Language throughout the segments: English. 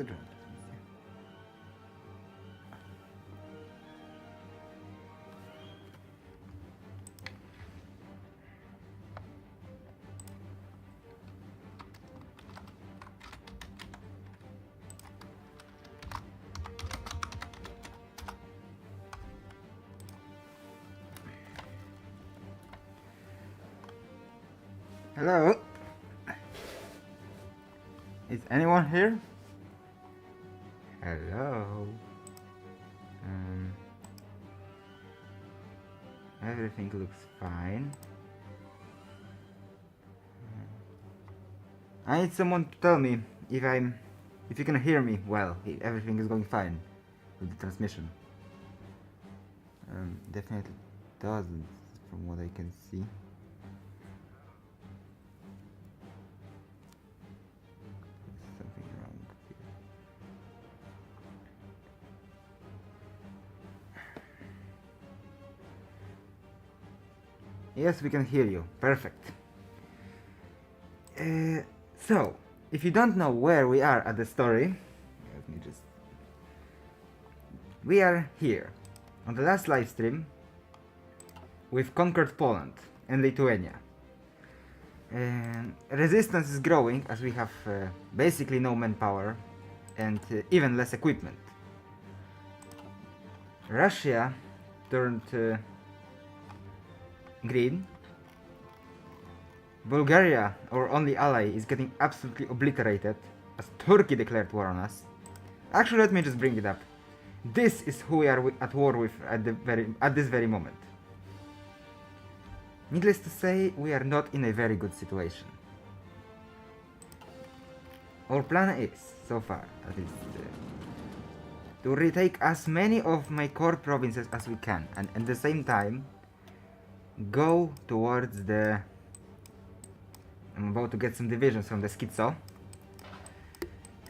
the drone. Hello? Is anyone here? Hello? Everything looks fine. I need someone to tell me if you can hear me well, if everything is going fine with the transmission. Definitely doesn't, from what I can see. There's something wrong here. Yes, we can hear you. Perfect. So, if you don't know where we are at the story, let me just... We are here. On the last live stream, we've conquered Poland and Lithuania. Resistance is growing as we have basically no manpower and even less equipment. Russia turned green. Bulgaria, our only ally, is getting absolutely obliterated as Turkey declared war on us. Actually, let me just bring it up. This is who we are at war with at this very moment. Needless to say, we are not in a very good situation. Our plan is, so far, at least, to retake as many of my core provinces as we can, and at the same time, go towards the... I'm about to get some divisions from the Schizo.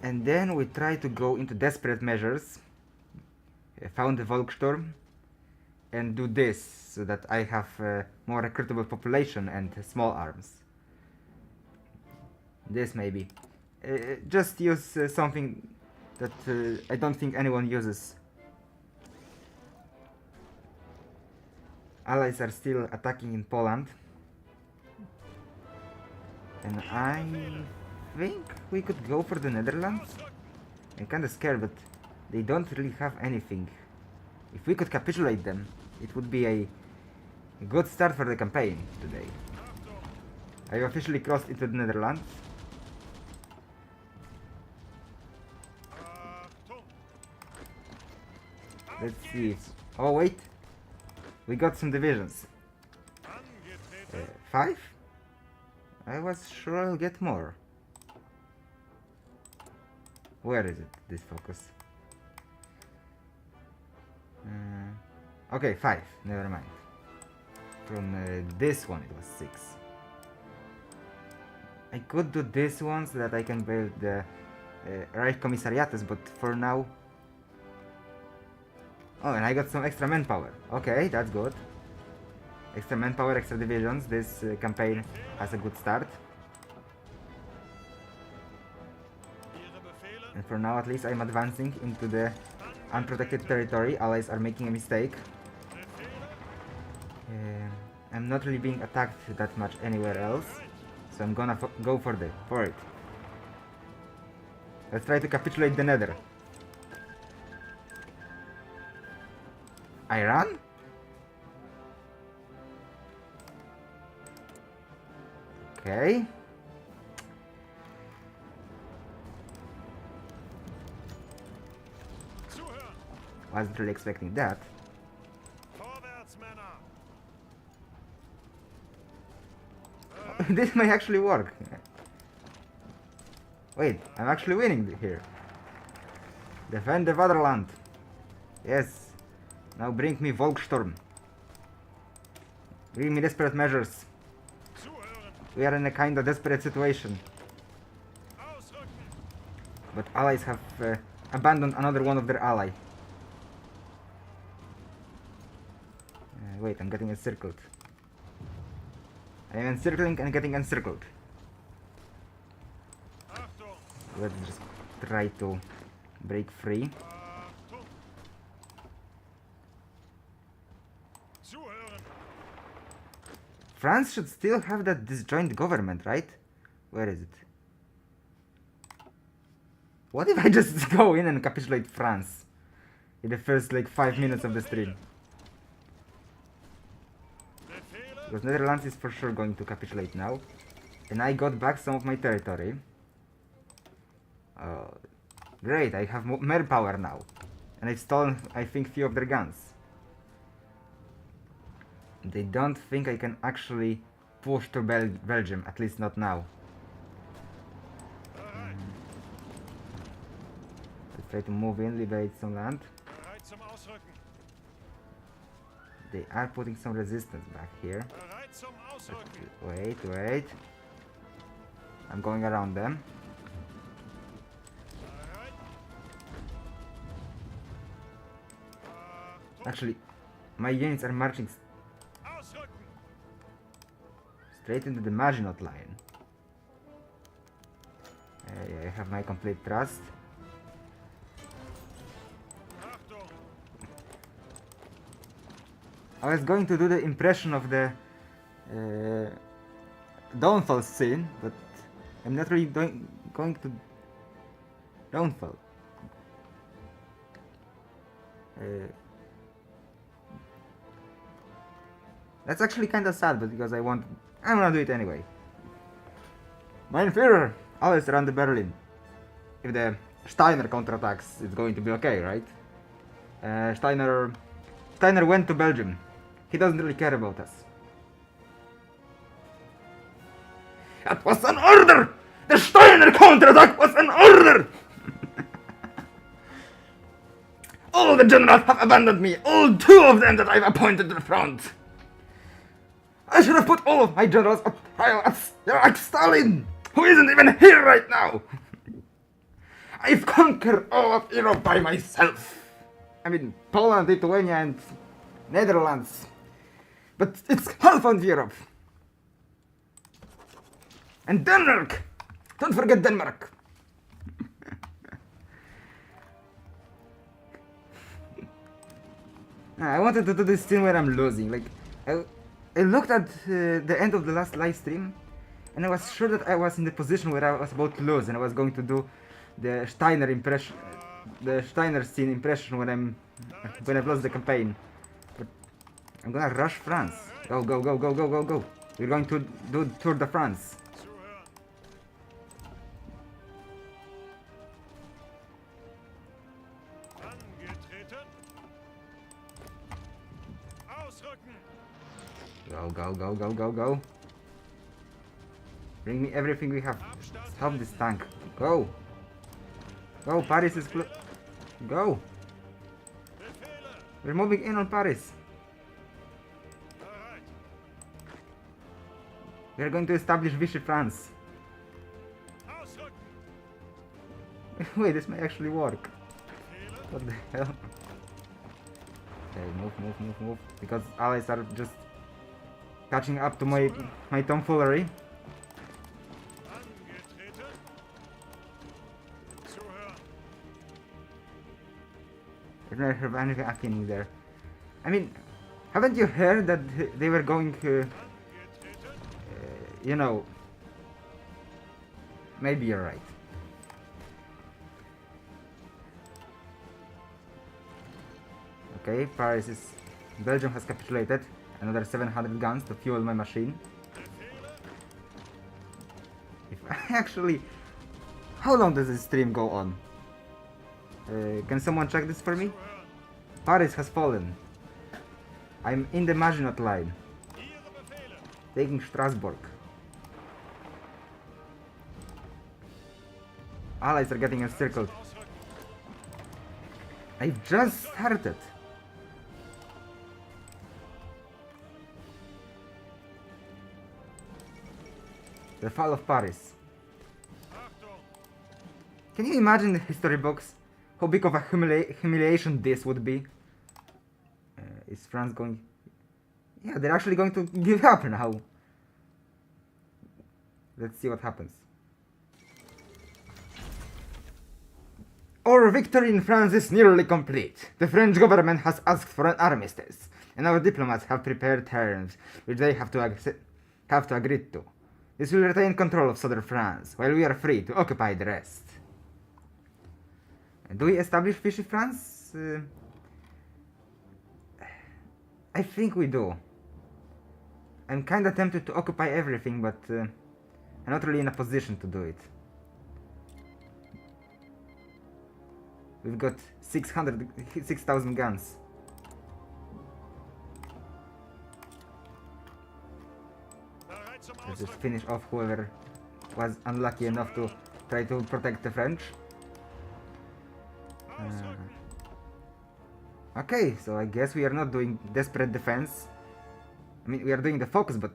And then we try to go into desperate measures, found the Volksturm, and do this so that I have more recruitable population and small arms. This maybe. Just use something that I don't think anyone uses. Allies are still attacking in Poland. And I think we could go for the Netherlands. I'm kinda scared, but they don't really have anything. If we could capitulate them, it would be a good start for the campaign today. I've officially crossed into the Netherlands. Let's see. Oh wait, we got some divisions. 5? I was sure I'll get more. Where is it, this focus? Okay, 5, never mind. From this one it was 6. I could do this one so that I can build the Reich Commissariates, but for now... Oh, and I got some extra manpower. Okay, that's good. Extra manpower, extra divisions. This campaign has a good start. And for now, at least, I'm advancing into the unprotected territory. Allies are making a mistake. I'm not really being attacked that much anywhere else, so I'm gonna go for it. Let's try to capitulate the Nether. Iran? Okay. Wasn't really expecting that. This may actually work. Wait, I'm actually winning here. Defend the fatherland. Yes. Now bring me Volksturm. Bring me desperate measures. We are in a kind of desperate situation. But allies have abandoned another one of their ally. Wait, I'm getting encircled. I am encircling and getting encircled. Let's just try to break free. France should still have that disjoint government, right? Where is it? What if I just go in and capitulate France in the first like 5 minutes of the stream? Because Netherlands is for sure going to capitulate now. And I got back some of my territory. Great, I have more power now. And I've stolen, I think, few of their guns. They don't think I can actually push to Belgium, at least not now. Let's try to move in, liberate some land. They are putting some resistance back here. Wait. I'm going around them. Actually, my units are marching straight into the Maginot line. I have my complete trust. I was going to do the impression of the downfall scene, but I'm not really going to downfall. That's actually kind of sad, but because I'm gonna do it anyway. Mein Führer, always around the Berlin. If the Steiner counterattacks, it's going to be okay, right? Steiner went to Belgium. He doesn't really care about us. That was an order! The Steiner counterattack was an order! All the generals have abandoned me, all 2 of them that I've appointed to the front. I should have put all of my generals on trial at Stalin, who isn't even here right now. I've conquered all of Europe by myself. I mean, Poland, Lithuania, and Netherlands. But it's half of Europe. And Denmark! Don't forget Denmark! I wanted to do this thing where I'm losing. Like, I looked at the end of the last live stream, and I was sure that I was in the position where I was about to lose, and I was going to do the Steiner impression, the Steiner scene impression when I've lost the campaign. But I'm gonna rush France. Go! We're going to do Tour de France. Go. Bring me everything we have. Stop this tank. Go, Paris is go. We're moving in on Paris. We're going to establish Vichy France. Wait, this may actually work. What the hell? Okay, move. Because allies are just catching up to my tomfoolery. I don't have anything happening there. I mean, haven't you heard that they were going you know, maybe you're right. Okay, Belgium has capitulated. Another 700 guns to fuel my machine. If I actually... How long does this stream go on? Can someone check this for me? Paris has fallen. I'm in the Maginot line. Taking Strasbourg. Allies are getting encircled. I've just started. The fall of Paris. Can you imagine the history books? How big of a humiliation this would be? Is France going... Yeah, they're actually going to give up now. Let's see what happens. Our victory in France is nearly complete. The French government has asked for an armistice, and our diplomats have prepared terms which they have to agree to. This will retain control of southern France, while we are free to occupy the rest. Do we establish Vichy France? I think we do. I'm kinda tempted to occupy everything, but I'm not really in a position to do it. We've got 6,000 guns. Let's just finish off whoever was unlucky enough to try to protect the French. Okay, so I guess we are not doing desperate defense. I mean, we are doing the focus, but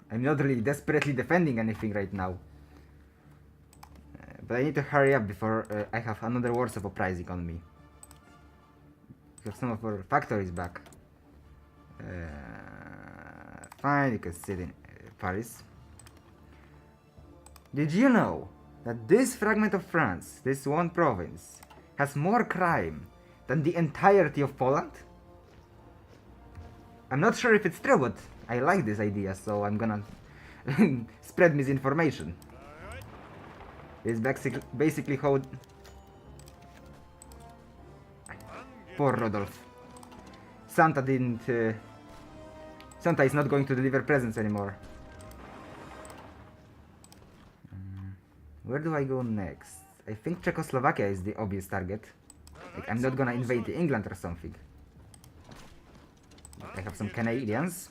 I'm not really desperately defending anything right now. But I need to hurry up before I have another Warsaw uprising on me. We have some of our factories back. Fine, you can sit in Paris. Did you know that this fragment of France, this one province, has more crime than the entirety of Poland? I'm not sure if it's true, but I like this idea, so I'm gonna spread misinformation. It's basically how... Poor Rodolphe. Santa didn't... Santa is not going to deliver presents anymore. Where do I go next? I think Czechoslovakia is the obvious target. Like, I'm not gonna invade England or something. I have some Canadians.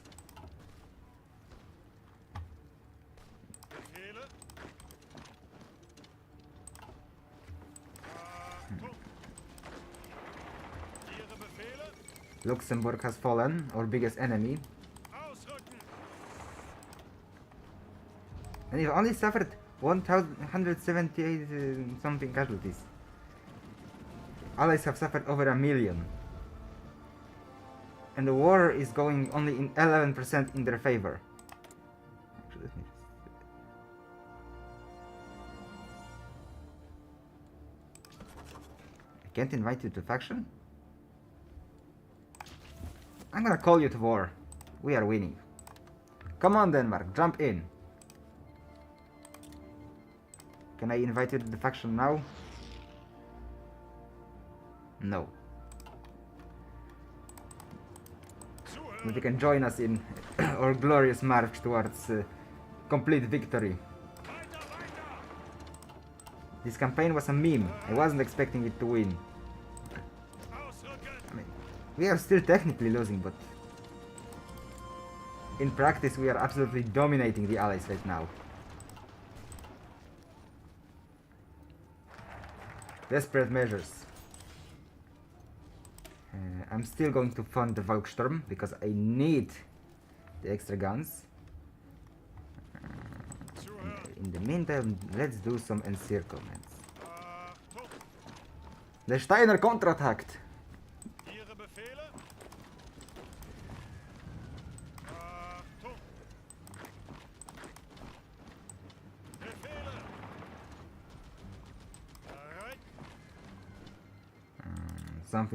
Luxembourg has fallen, our biggest enemy. And we've only suffered 178 something casualties. Allies have suffered over 1 million. And the war is going only in 11% in their favor. Actually, let me I can't invite you to faction? I'm gonna call you to war. We are winning. Come on, Denmark, jump in. Can I invite you to the faction now? No. But you can join us in our glorious march towards complete victory. This campaign was a meme. I wasn't expecting it to win. I mean, we are still technically losing, but in practice we are absolutely dominating the Allies right now. Desperate measures. I'm still going to fund the Volkssturm because I need the extra guns. In the meantime, let's do some encirclements. The Steiner counterattacked.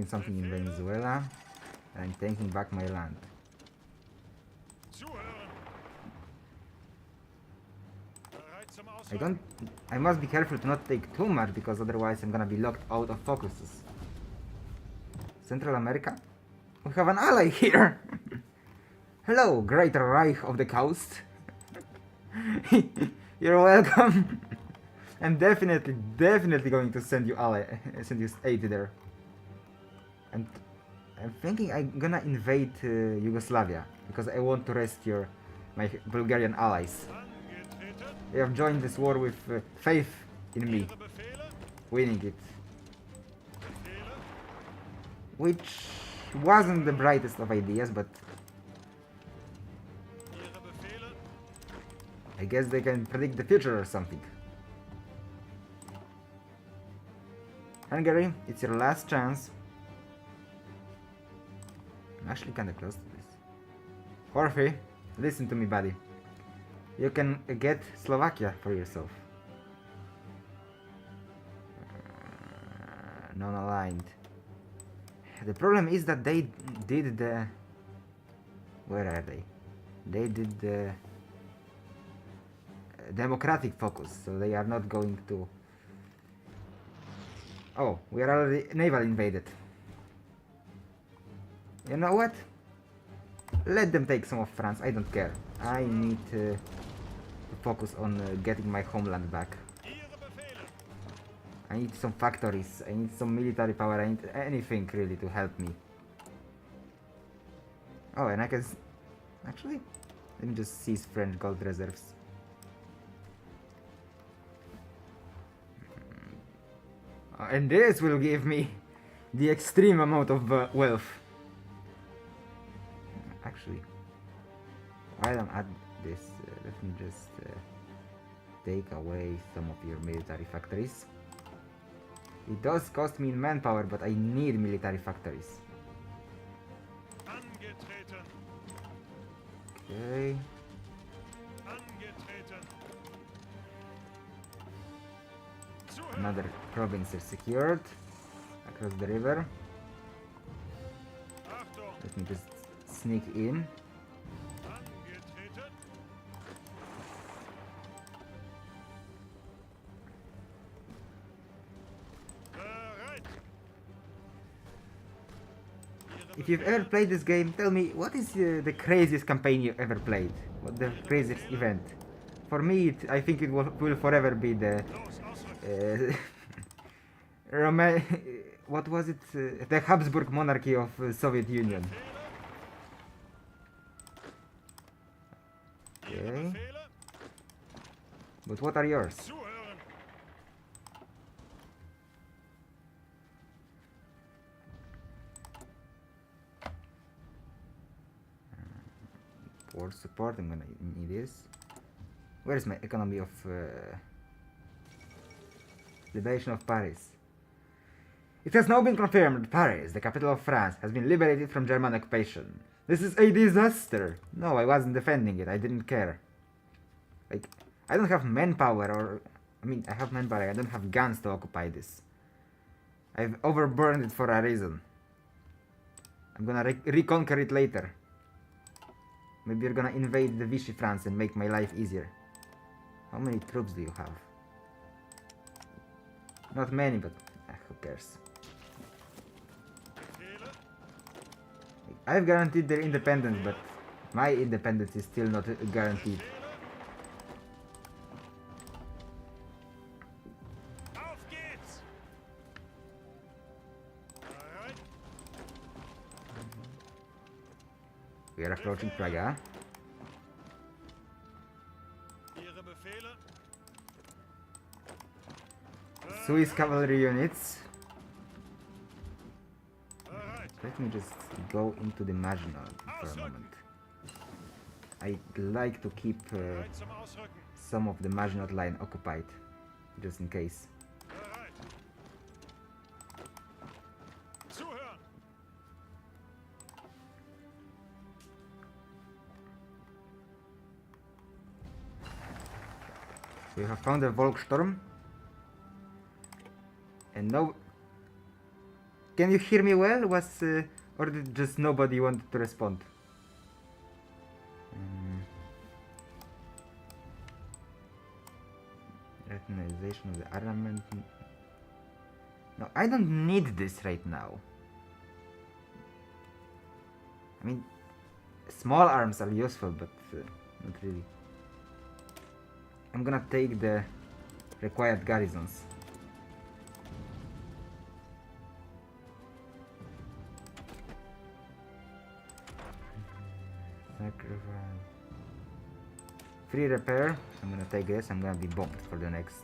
Something in Venezuela. I'm taking back my land. I must be careful to not take too much because otherwise I'm gonna be locked out of focuses. Central America? We have an ally here! Hello, Great Reich of the Coast. You're welcome. I'm definitely going to send you aid there. And I'm thinking I'm gonna invade Yugoslavia because I want to rescue my Bulgarian allies. They have joined this war with faith in me, winning it. Which wasn't the brightest of ideas, but I guess they can predict the future or something. Hungary, it's your last chance. I'm actually kinda close to this. Hoi4, listen to me, buddy. You can get Slovakia for yourself. non-aligned. The problem is that they did the... Where are they? They did the democratic focus, so they are not going to... Oh, we are already naval invaded. You know what? Let them take some of France, I don't care. I need to focus on getting my homeland back. I need some factories, I need some military power, I need anything really to help me. Oh, and I can... Actually, let me just seize French gold reserves. And this will give me the extreme amount of wealth. Actually, while I'm at this, let me just take away some of your military factories. It does cost me in manpower, but I need military factories. Okay. Another province is secured across the river. Let me just sneak in. If you've ever played this game, tell me what is the craziest campaign you've ever played? What the craziest event? For me, I think it will forever be the what was it? The Habsburg monarchy of Soviet Union. Okay. But what are yours? For support, I'm gonna need this. Where is my economy of liberation of Paris? It has now been confirmed that Paris, the capital of France, has been liberated from German occupation. This is a disaster. No, I wasn't defending it. I didn't care. Like, I don't have manpower, or I mean, I have manpower. I don't have guns to occupy this. I've overburned it for a reason. I'm gonna reconquer it later. Maybe you're gonna invade the Vichy France and make my life easier. How many troops do you have? Not many, but who cares? I've guaranteed their independence, but my independence is still not guaranteed. We are approaching Praga. Swiss cavalry units. Let me just go into the Maginot for a moment. I'd like to keep some of the Maginot line occupied, just in case. We have found a Volkssturm. And no... Can you hear me well? Or did just nobody wanted to respond? Rationalization of the armament. No, I don't need this right now. I mean, small arms are useful, but not really. I'm gonna take the required garrisons. Free repair. I'm gonna take this. I'm gonna be bombed for the next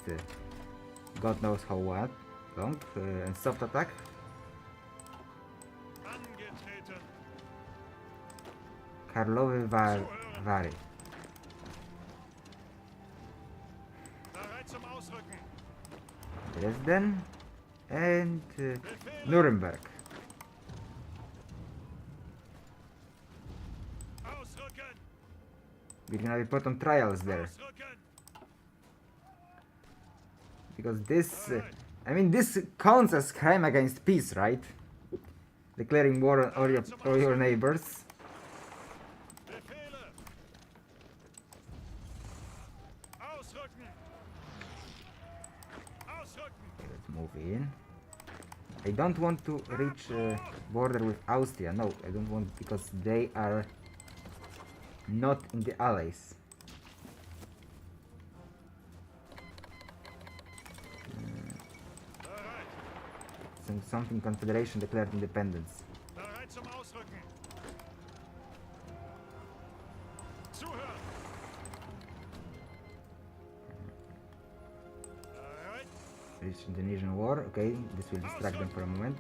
God knows how long. And soft attack. Karlowy Vary. Dresden and Nuremberg. We're gonna be put on trials there. Because this I mean, this counts as crime against peace, right? Declaring war on all your neighbors. Befehle! Ausrücken! Ausrücken! Okay, let's move in. I don't want to reach border with Austria. No, I don't want, because they are not in the allies. Bereit! Something Confederation declared independence. Bereit zum Ausrücken! Zuhören! Bereit! Reach Indonesian war. Okay, this will distract them for a moment.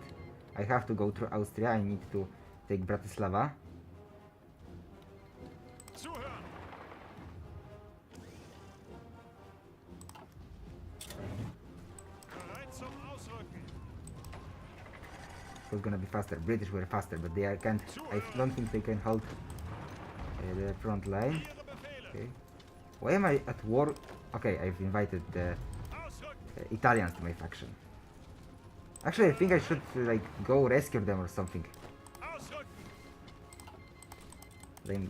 I have to go through Austria. I need to take Bratislava. Zuhören! Bereit zum Ausrücken! It was gonna be faster. British were faster, but they can't. I don't think they can hold the front line. Ihre Befehle! Okay. Why am I at war? Okay, I've invited the Ausrücken! Italians to my faction. Actually, I think I should like go rescue them or something. Ausrücken! Then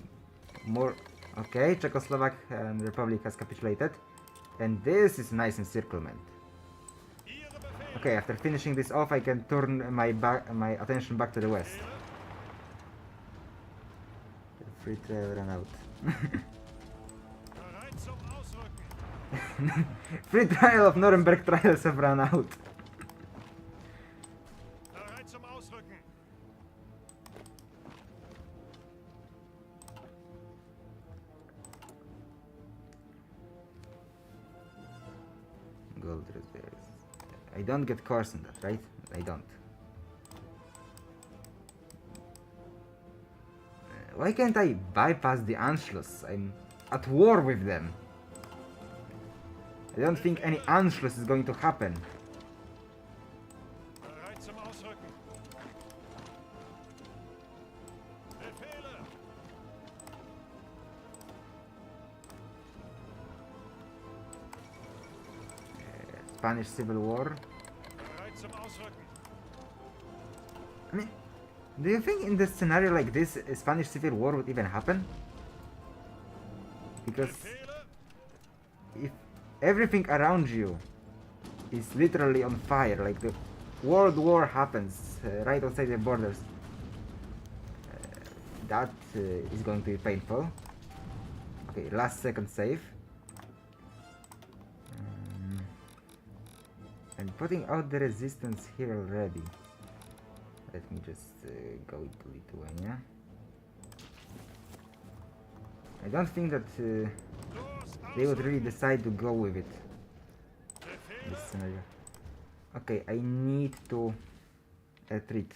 more. Okay, Czechoslovak Republic has capitulated, and this is nice encirclement. Ihre Befehle! Okay, after finishing this off, I can turn my attention back to the west. Free trail run out. Bereit zum Ausrücken! Free trial of Nuremberg trials have run out. Bereit zum Ausrücken! Gold reserves. I don't get cores in that, right? I don't. Why can't I bypass the Anschluss? I'm at war with them. I don't think any Anschluss is going to happen. Bereit zum Ausrücken! Befehle! Spanish Civil War. Bereit zum Ausrücken! I mean, do you think in this scenario like this, a Spanish Civil War would even happen? Because Befehle! if everything around you is literally on fire, like the World War happens right outside the borders, that is going to be painful. Okay, last second save. I'm putting out the resistance here already. Let me just go to Lithuania. I don't think that they would really decide to go with it in this scenario. Okay, I need to retreat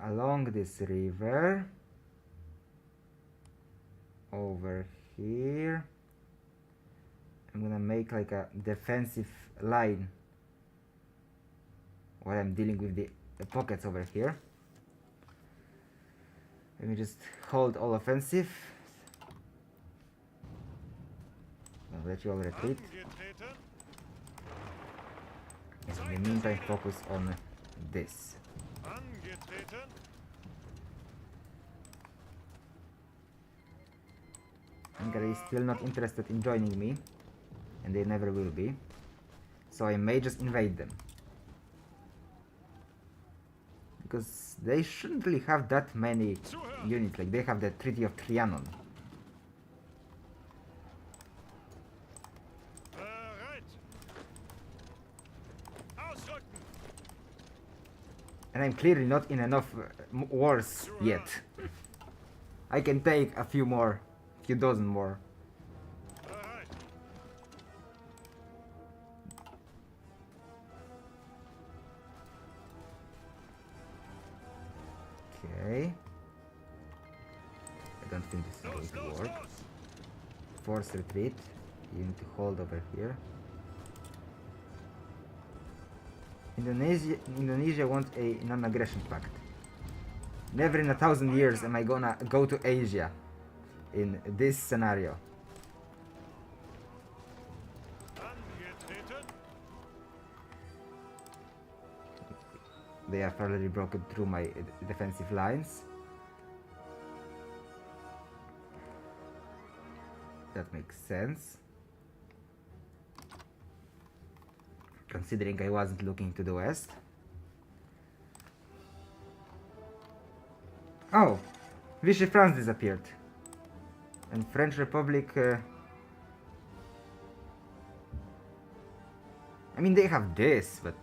along this river over here. I'm gonna make like a defensive line while I'm dealing with the pockets over here. Let me just hold all offensive. I'll let you all retreat. Angetreten! In the meantime, focus on this. Angetreten! Hungary is still not interested in joining me, and they never will be. So I may just invade them. Because they shouldn't really have that many units, like they have the Treaty of Trianon. Bereit! Ausrücken! And I'm clearly not in enough wars yet. I can take a few more, few dozen more. Bereit! Okay. I don't think this is going Los, to los, work. los! Force retreat. You need to hold over here. Indonesia wants a non-aggression pact. Never in 1,000 years am I gonna go to Asia in this scenario. Angetreten! They have already broken through my defensive lines. That makes sense. Considering I wasn't looking to the west. Oh! Vichy France disappeared. And French Republic... I mean, they have this, but...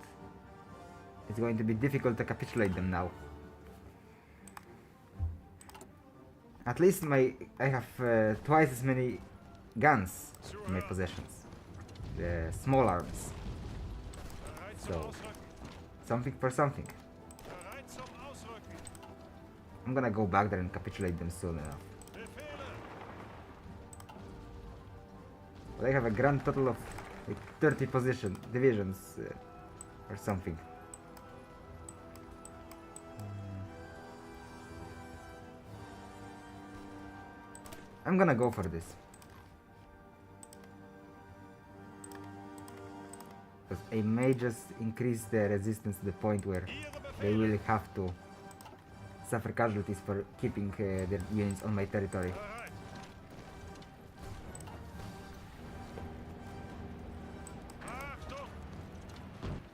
it's going to be difficult to capitulate them now. At least I have twice as many guns in my possessions. The small arms. Bereit zum So, Ausrücken. something for something. Bereit zum Ausrücken. I'm gonna go back there and capitulate them soon enough. Befehle. But I have a grand total of like 30 divisions or something. I'm gonna go for this. Because I may just increase the resistance to the point where they will have to suffer casualties for keeping their units on my territory. Bereit. Achtung. Bereit.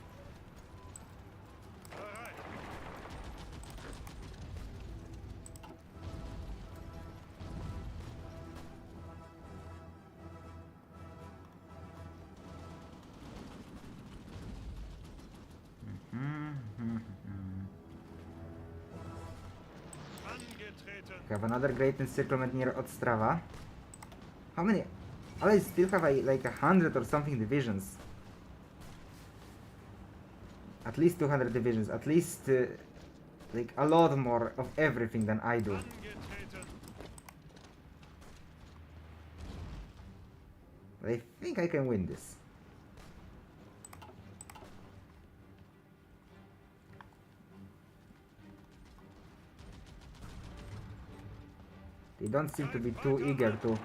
Angetreten. Have another great encirclement near Ostrava. How many? I still have like 100 or something divisions. At least 200 divisions. At least like a lot more of everything than I do. Angetreten. I think I can win this. They don't seem to be too eager to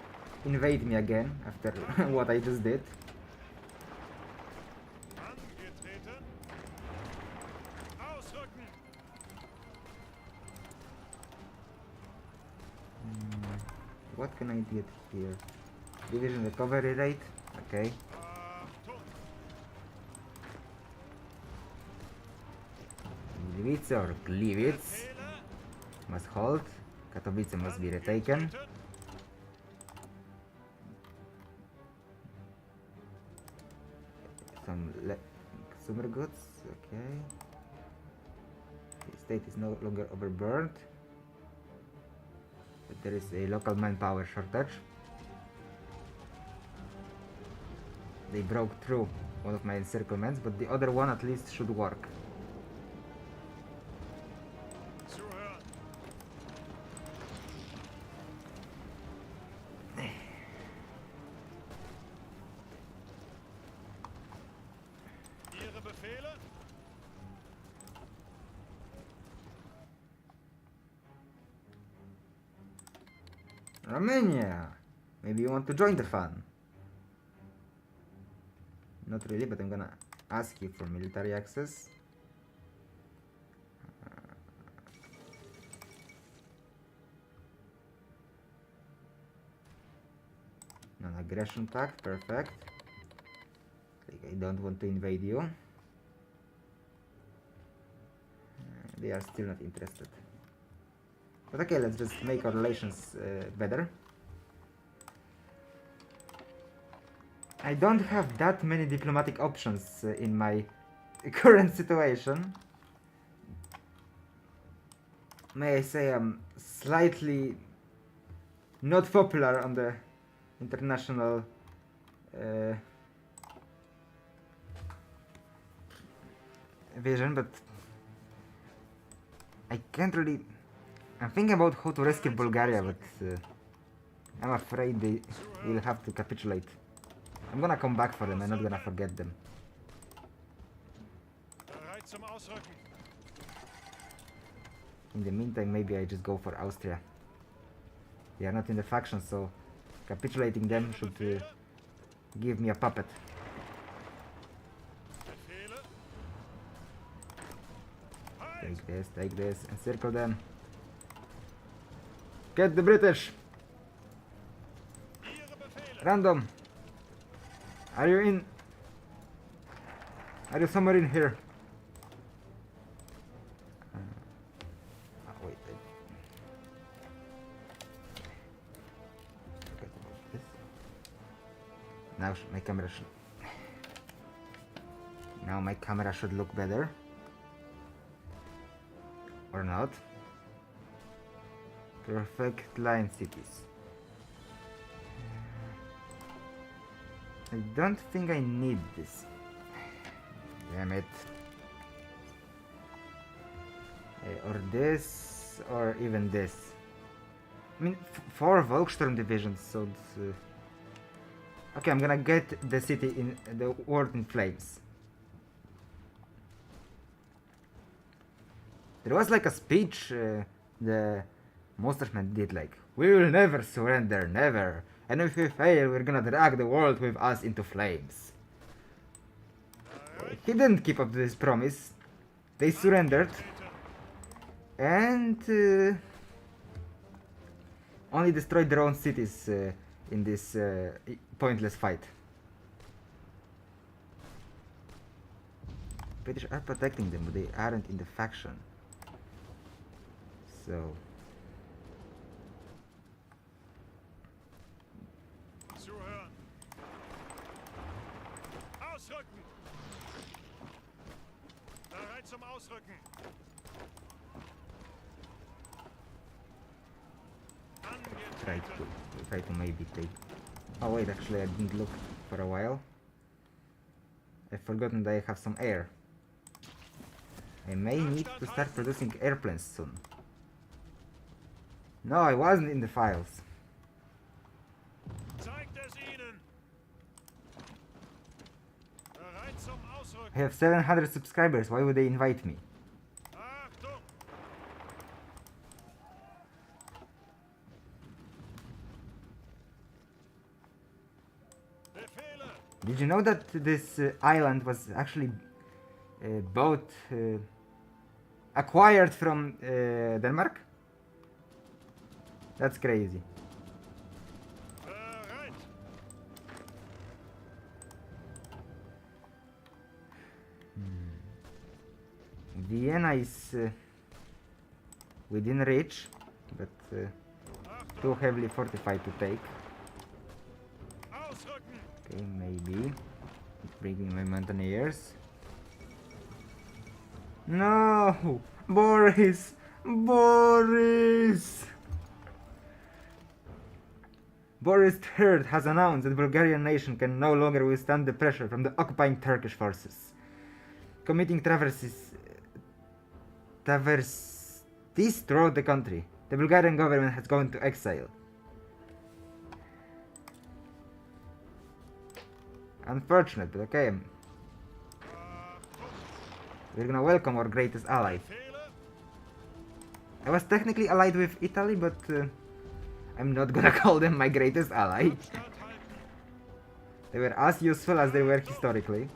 invade me again after what I just did. Angetreten. Ausrücken. What can I get here? Division recovery rate? Okay. Achtung. Gliwice or Gliwice Befehle. must hold. Katowice must be retaken. Angetreten. Some consumer goods, okay. The state is no longer overburdened. But there is a local manpower shortage. They broke through one of my encirclements, but the other one at least should work. Zuhören. Ihre Befehle? Romania! Maybe you want to join the fun? Not really, but I'm gonna ask you for military access. Non-aggression pact, perfect. Like, I don't want to invade you. They are still not interested. But okay, let's just make our relations better. I don't have that many diplomatic options in my current situation. May I say I'm slightly not popular on the international vision, but I can't really... I'm thinking about how to rescue Bulgaria, but I'm afraid they will have to capitulate. I'm gonna come back for them, I'm not gonna forget them. Bereit zum Ausrücken. In the meantime, maybe I just go for Austria. They are not in the faction, so capitulating them should give me a puppet. Befehle. take this, encircle them. Get the British! Ihre Befehle. Random! Are you in? Are you somewhere in here? Wait. Forgot about this. Now my camera should. Now my camera should look better. Or not. Perfect line cities. I don't think I need this. Damn it. Or this, or even this. I mean, 4 Volksturm divisions, so it's, okay, I'm gonna get the city in the world in flames. There was like a speech the Monstersman did, like, we will never surrender, never. And if we fail, we're gonna drag the world with us into flames. He didn't keep up to this promise. They surrendered. And only destroyed their own cities in this pointless fight. British are protecting them, but they aren't in the faction. So... Zuhören. Ausrücken. Bereit zum Ausrücken. Try to maybe take... Oh wait, actually I didn't look for a while. I've forgotten that I have some air. I may need to start producing airplanes soon. No, I wasn't in the files. Zeigt es ihnen. Bereit zum Ausrücken. I have 700 subscribers, why would they invite me? Achtung. Befehle. Did you know that this island was actually bought, acquired from Denmark? That's crazy. Bereit. Vienna is within reach, but too heavily fortified to take. Ausrücken. Okay, maybe. Bringing my mountaineers. No! Boris! Boris! Boris III has announced that the Bulgarian nation can no longer withstand the pressure from the occupying Turkish forces. Committing traverses throughout the country. The Bulgarian government has gone into exile. Unfortunate, but okay. We're gonna welcome our greatest ally. Befehle. I was technically allied with Italy, but I'm not gonna call them my greatest ally. Abstand halten. They were as useful as they were historically.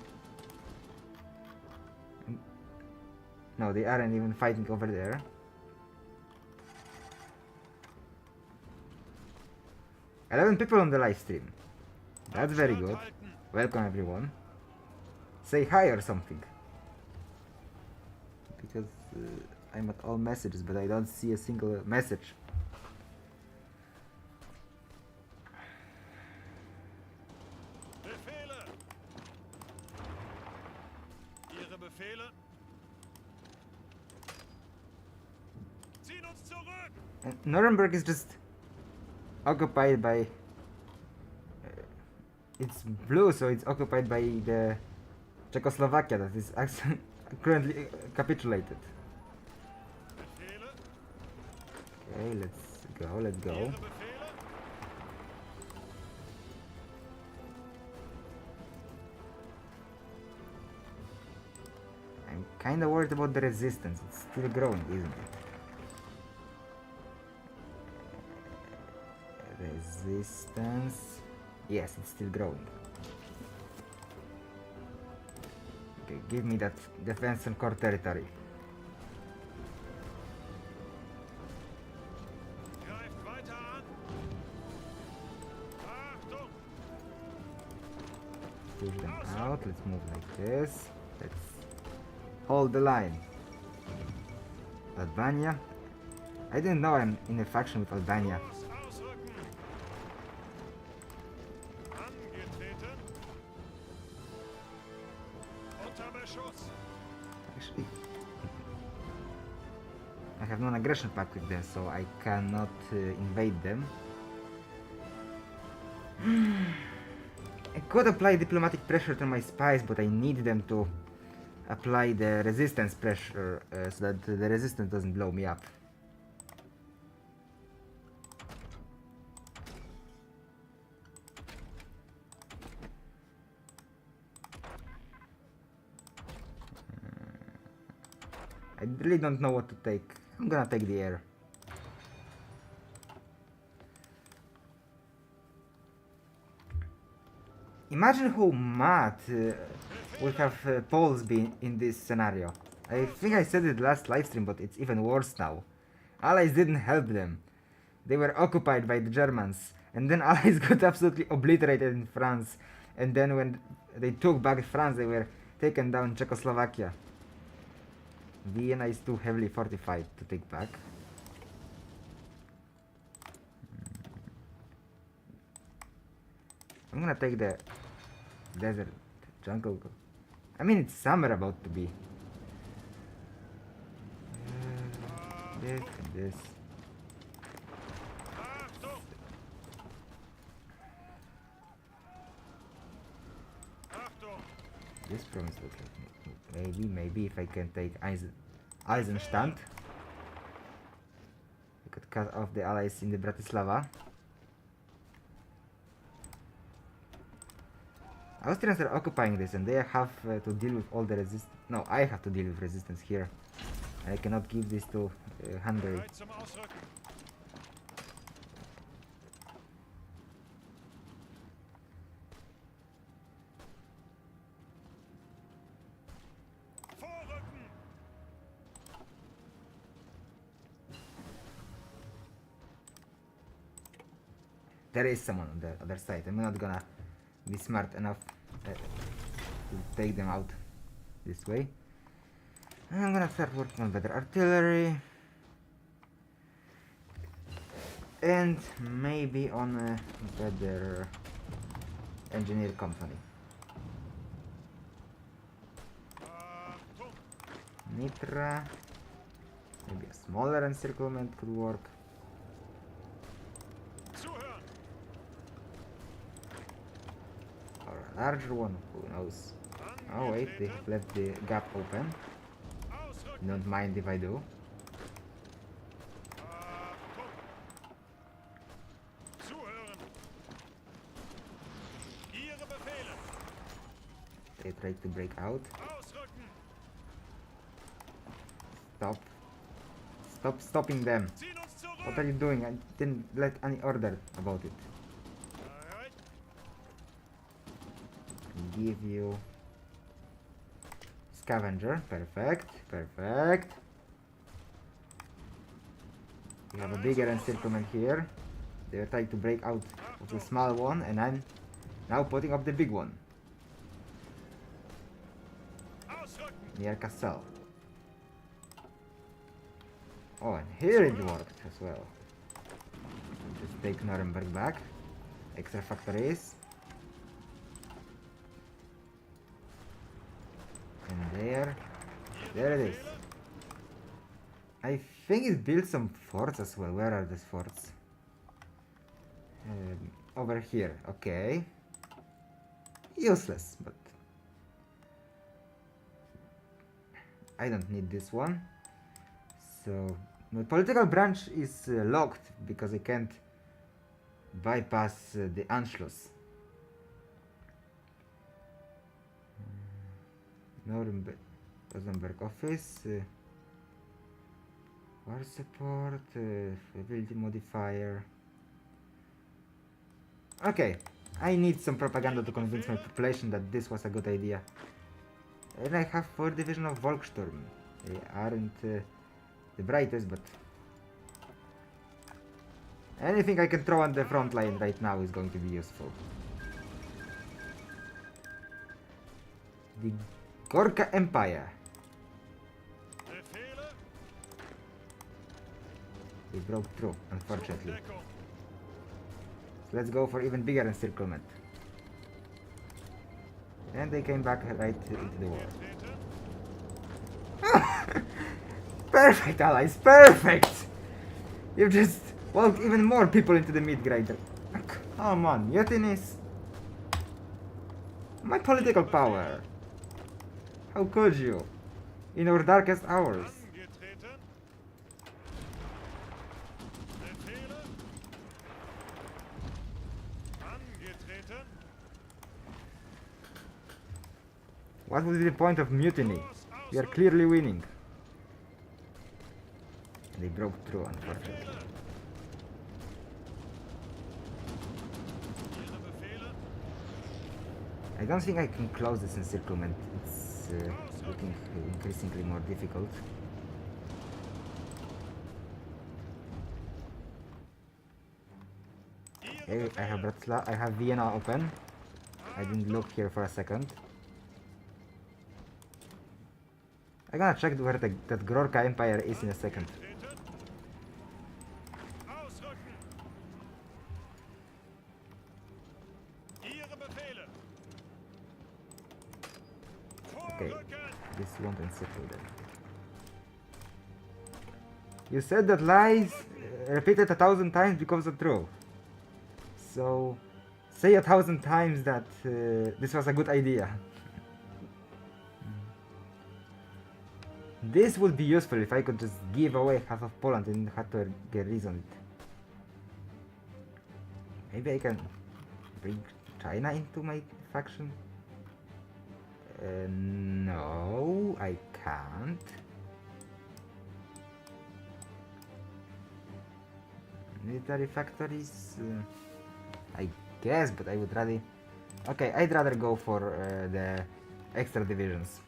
No, they aren't even fighting over there. "11 people on the live stream. That's very Abstand good. halten. Welcome everyone. Say hi or something. Because I'm at all messages, but I don't see a single message. Befehle. Ihre Befehle. Ziehen uns zurück. And Nuremberg is just occupied by... it's blue, so it's occupied by the Czechoslovakia that is actually currently capitulated. Befehle. Okay, let's go. Ihre Befehle. I'm kinda worried about the resistance. It's still growing, isn't it? Resistance. Yes, it's still growing. Okay, give me that defense and core territory. push them out. Let's move like this. Let's hold the line. Albania. I didn't know I'm in a faction with Albania. Los ausrücken. Angetreten. Unter Beschuss. Actually, I have non-aggression pact with them, so I cannot invade them. I could apply diplomatic pressure to my spies, but I need them to apply the resistance pressure so that the resistance doesn't blow me up. I really don't know what to take. I'm gonna take the air. Imagine how mad would have Poles been in this scenario. I think I said it last livestream, but it's even worse now. Allies didn't help them. They were occupied by the Germans, and then Allies got absolutely obliterated in France. And then when they took back France, they were taken down Czechoslovakia. Vienna is too heavily fortified to take back. I'm gonna take the desert jungle. I mean, it's summer about to be. This and this. Achtung. Achtung. This promise looks like maybe if I can take Eisenstand, I could cut off the allies in the Bratislava. Austrians are occupying this, and they have to deal with all the resistance. No, I have to deal with resistance here. I cannot give this to Hungary. Bereit zum Ausrücken. Vorrücken. There is someone on the other side. I'm not gonna be smart enough to take them out this way. I'm gonna start working on better artillery and maybe on a better engineer company. Achtung. Nitra, maybe a smaller encirclement could work. Zuhören. Or a larger one, who knows. Oh wait, they have left the gap open. Ausrücken. Don't mind if I do. Achtung. Zuhören. Ihre Befehle. They tried to break out. Ausrücken. Stop stopping them. Ziehen uns What are zurück. you doing? I didn't let any order about it. Bereit. Give you scavenger. Perfect. We have a bigger encirclement here. They are trying to break out of the small one, and I'm now putting up the big one Ausrücken. near Kassel. Oh, and here it worked as well. Just take Nuremberg back. Extra factories. And there it is. I think it built some forts as well. Where are these forts? Over here. Okay. Useless, but I don't need this one. So my political branch is locked because I can't bypass the Anschluss. Nuremberg office. War support. Ability modifier. Okay. I need some propaganda to convince my population that this was a good idea. And I have 4th division of Volkssturm. They aren't the brightest, but anything I can throw on the front line right now is going to be useful. The Gorka Empire. Befehle. They broke through, unfortunately. Deckung. So let's go for even bigger encirclement. And they came back right into the war. Angetreten. Perfect, allies, perfect! You've just walked even more people into the mid-grader. Come on, mutinies. My political power. How could you? In our darkest hours. Angetreten. Befehle. Angetreten. What would be the point of mutiny? Kurs We are ausrücken. clearly winning. And they broke through, unfortunately. Befehle. Ihre Befehle. I don't think I can close this encirclement. It's looking increasingly more difficult. Ihre Okay, I have Befehle. Bratslav, I have Vienna open. I didn't look here for a second. I'm gonna check where that Gorka Empire is in a second. Angetreten. Ausrücken. Ihre Befehle. Okay, Vorrücken. this won't encircle them. You said that lies repeated 1,000 times because of true. So, say 1,000 times that this was a good idea. This would be useful if I could just give away half of Poland and have to get reason it. Maybe I can bring China into my faction? No, I can't. Military factories? I guess, but I would rather... Okay, I'd rather go for the extra divisions.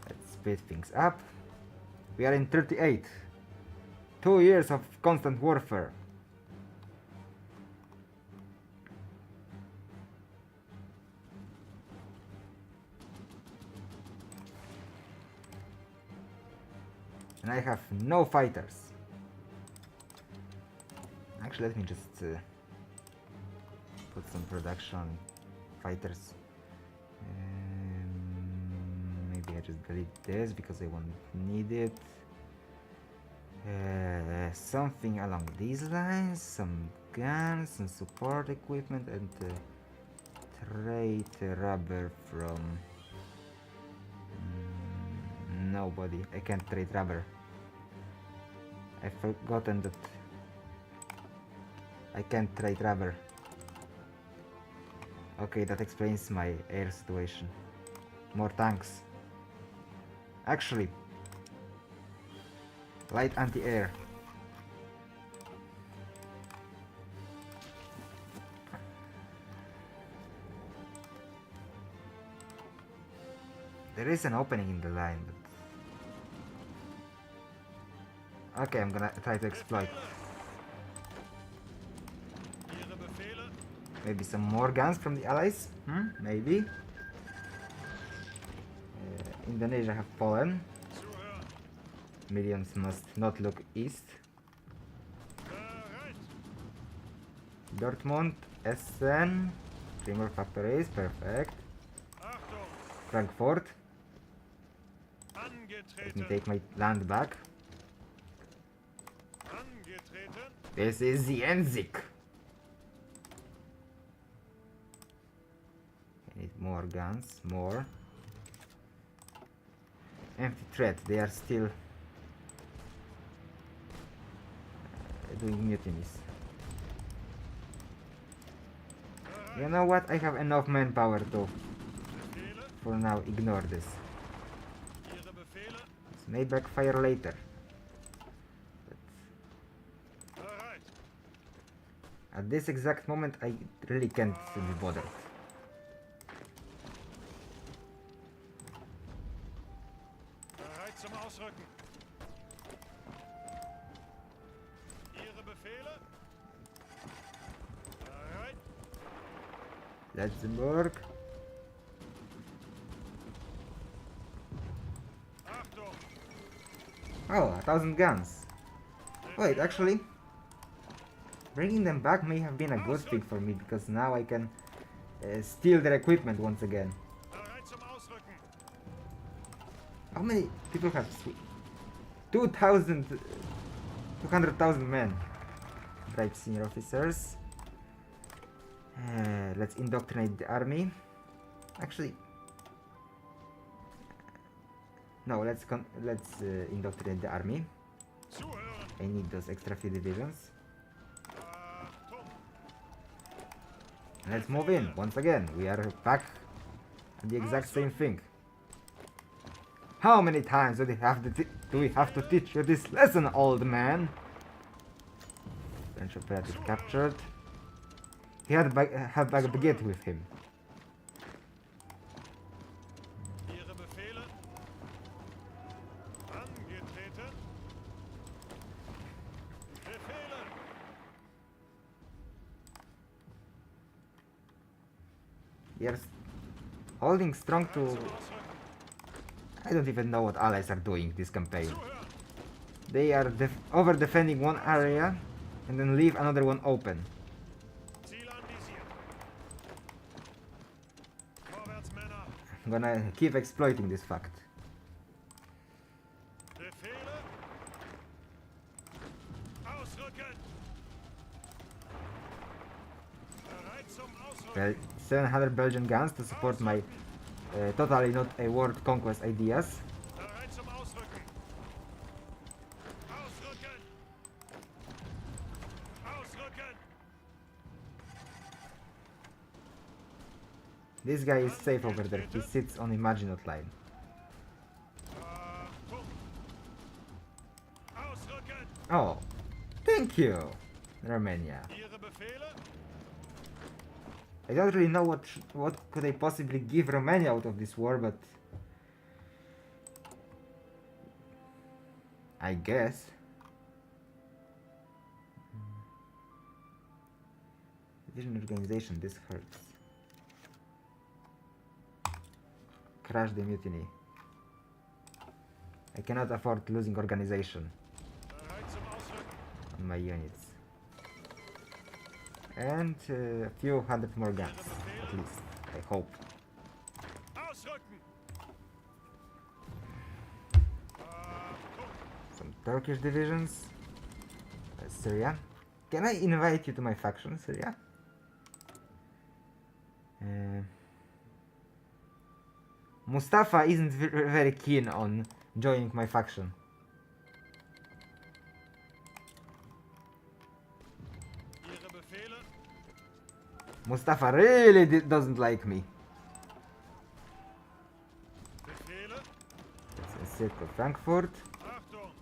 Let's speed things up. We are in 38. 2 years of constant warfare. And I have no fighters. Actually, let me just put some production on fighters. Maybe I just delete this because I won't need it. Something along these lines, some guns, some support equipment, and trade rubber from nobody. I can't trade rubber. I've forgotten that I can't trade rubber. Okay, that explains my air situation. More tanks. Actually, light anti-air. There is an opening in the line, but... Okay, I'm gonna try to exploit. Ihre Befehle. Maybe some more guns from the allies? Maybe. Indonesia have fallen. Zuhören. Millions must not look east. Bereit. Dortmund, Essen. 3 more factories, perfect. Achtung. Frankfurt. Let me Angetreten. take my land back. Angetreten. This is the Enzik. I need more guns, more. Empty threat, they are still doing mutinies. You know what? I have enough manpower to, Befehle. for now, ignore this. Ihre Befehle. This may backfire later. Bereit. At this exact moment, I really can't be bothered. Bereit zum Ausrücken. Befehle? Bereit. Luxembourg. Achtung. Oh, 1,000 guns. Wait, actually, bringing them back may have been a good thing for me because now I can steal their equipment once again. Bereit zum Ausrücken. How many people have 2,000, 200,000 men? Bribe senior officers. Let's indoctrinate the army. Actually, no. Let's indoctrinate the army. Zuhören. I need those extra few divisions. Achtung. Let's move in once again. We are back at the exact same thing. How many times do we have to teach you this lesson, old man? French operative captured. He had a baguette with him. Ihre Befehle? Angetreten. Befehle. We are holding strong to... Zum Ausrücken. I don't even know what allies are doing this campaign. Zuhören. They are over defending one area and then leave another one open. Ziel anvisiert. Vorwärts, Männer. I'm gonna keep exploiting this fact. Befehle? Ausrücken. Bereit zum Ausrücken. Well, 700 Belgian guns to support my totally not a world conquest ideas. Bereit zum Ausrücken. Ausrücken. Ausrücken. This guy is safe over there. He sits on Maginot line. Achtung. Ausrücken. Oh, thank you, Romania. Ihre Befehle? I don't really know what could I possibly give Romania out of this war, but I guess. Division organization. This hurts. Crash the mutiny. I cannot afford losing organization Bereit zum Ausrücken. on my units. And a few hundred more guns, at least, I hope. Ausrücken. Achtung. Some Turkish divisions. Syria. Can I invite you to my faction, Syria? Mustafa isn't very keen on joining my faction. Ihre Befehle? Mustafa really doesn't like me. Befehle? Let's encircle Frankfurt. Achtung.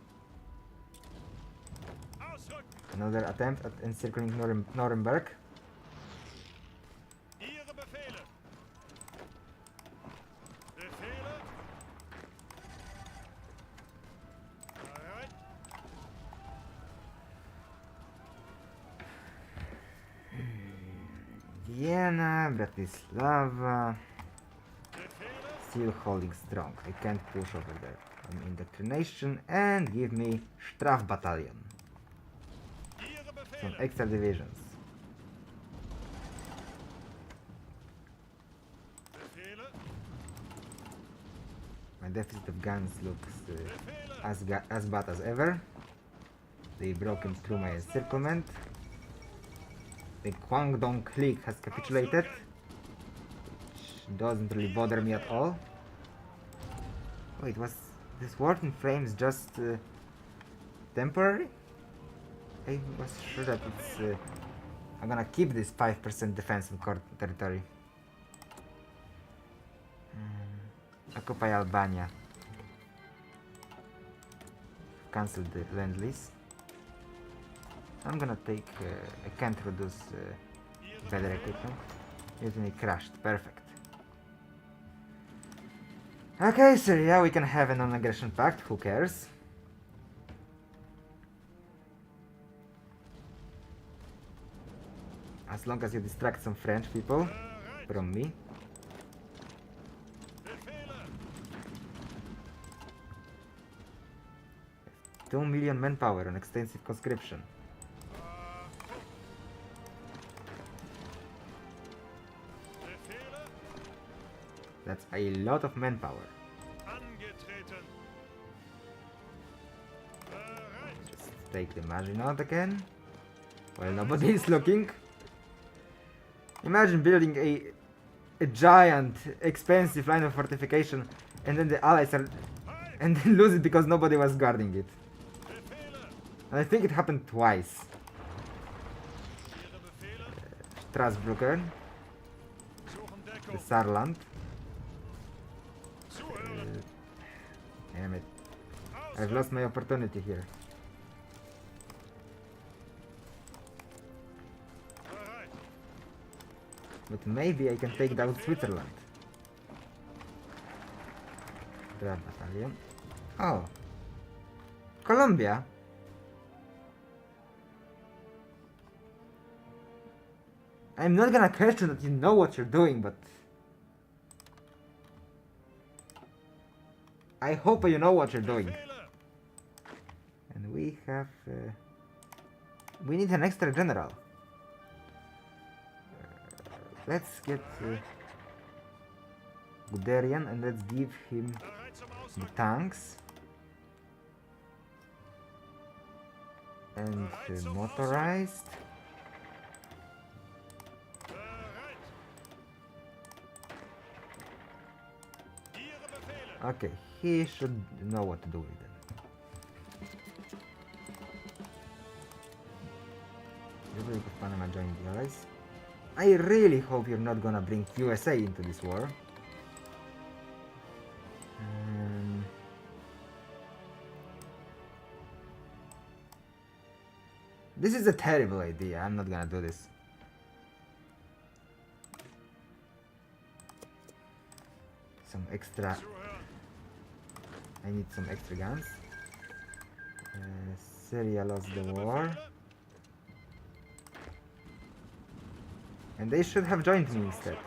Ausrücken. Another attempt at encircling Nuremberg. Ihre Befehle? Befehle? Bereit? Vienna, Bratislava. Befehle? Still holding strong. I can't push over there. Indoctrination and give me Strafbattalion. Ihre Some Befehle? extra divisions. Befehle? My deficit of guns looks Befehle? as bad as ever. They broken through my encirclement. The Guangdong clique has capitulated, which doesn't really bother me at all. Wait, was this ward in flames just temporary? I was sure that it's... I'm gonna keep this 5% defense on core territory. Occupy Albania. Cancel the land lease. I'm gonna take... I can't reduce better equipment. Mutiny crashed. Perfect. Okay, so yeah, we can have a non-aggression pact. Who cares? As long as you distract some French people Bereit. from me. Befehle. 2 million manpower on extensive conscription. Befehle. That's a lot of manpower. Angetreten. Bereit. Just take the Maginot again. While nobody is looking. Imagine building a giant, expensive line of fortification and then the allies are... and then lose it because nobody was guarding it. Befehle. And I think it happened twice. Ihre Befehle. Strasbrücken, Suchen the Deckung. Saarland. Zuhören. Damn it. I've lost my opportunity here. Bereit. But maybe I can take down Switzerland. Grab battalion. Oh. Colombia. I'm not gonna question that you know what you're doing, but... I hope you know what you're doing. Befehle. And we have... we need an extra general. Let's get Guderian and let's give him Bereit zum the Ausrücken. tanks. And motorized. Bereit. Ihre Befehle. Okay, he should know what to do with them. Republic of Panama joined the allies. I really hope you're not gonna bring USA into this war. This is a terrible idea. I'm not gonna do this. Some extra. Zuhören. I need some extra guns. Syria lost the Ihre war. Befehle. And they should have joined me instead.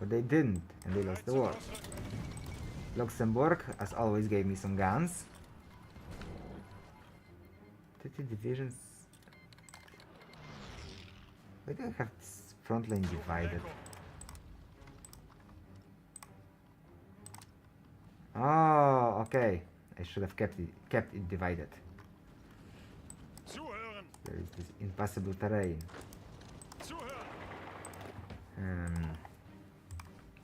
But they didn't, and they lost the war. Luxembourg, as always, gave me some guns. 30 divisions. Why do I have this front line divided? Oh, okay. I should have kept it divided. Zuhören. There is this impassable terrain. Zuhören.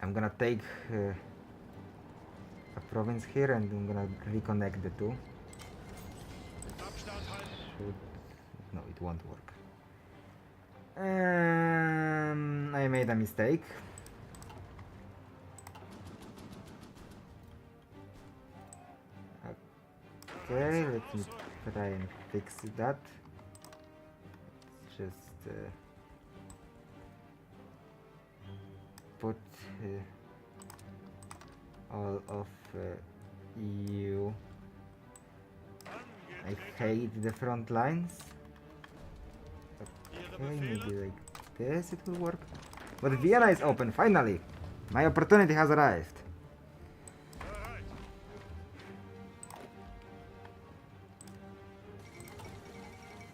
I'm gonna take a province here and I'm gonna reconnect the two. Abstand halten. No, it won't work. I made a mistake. Okay, let me try and fix that. Just put all of EU. I hate the front lines. Ihre Okay, maybe Befehle. like this it will work. But Vienna is open, finally! My opportunity has arrived. Bereit.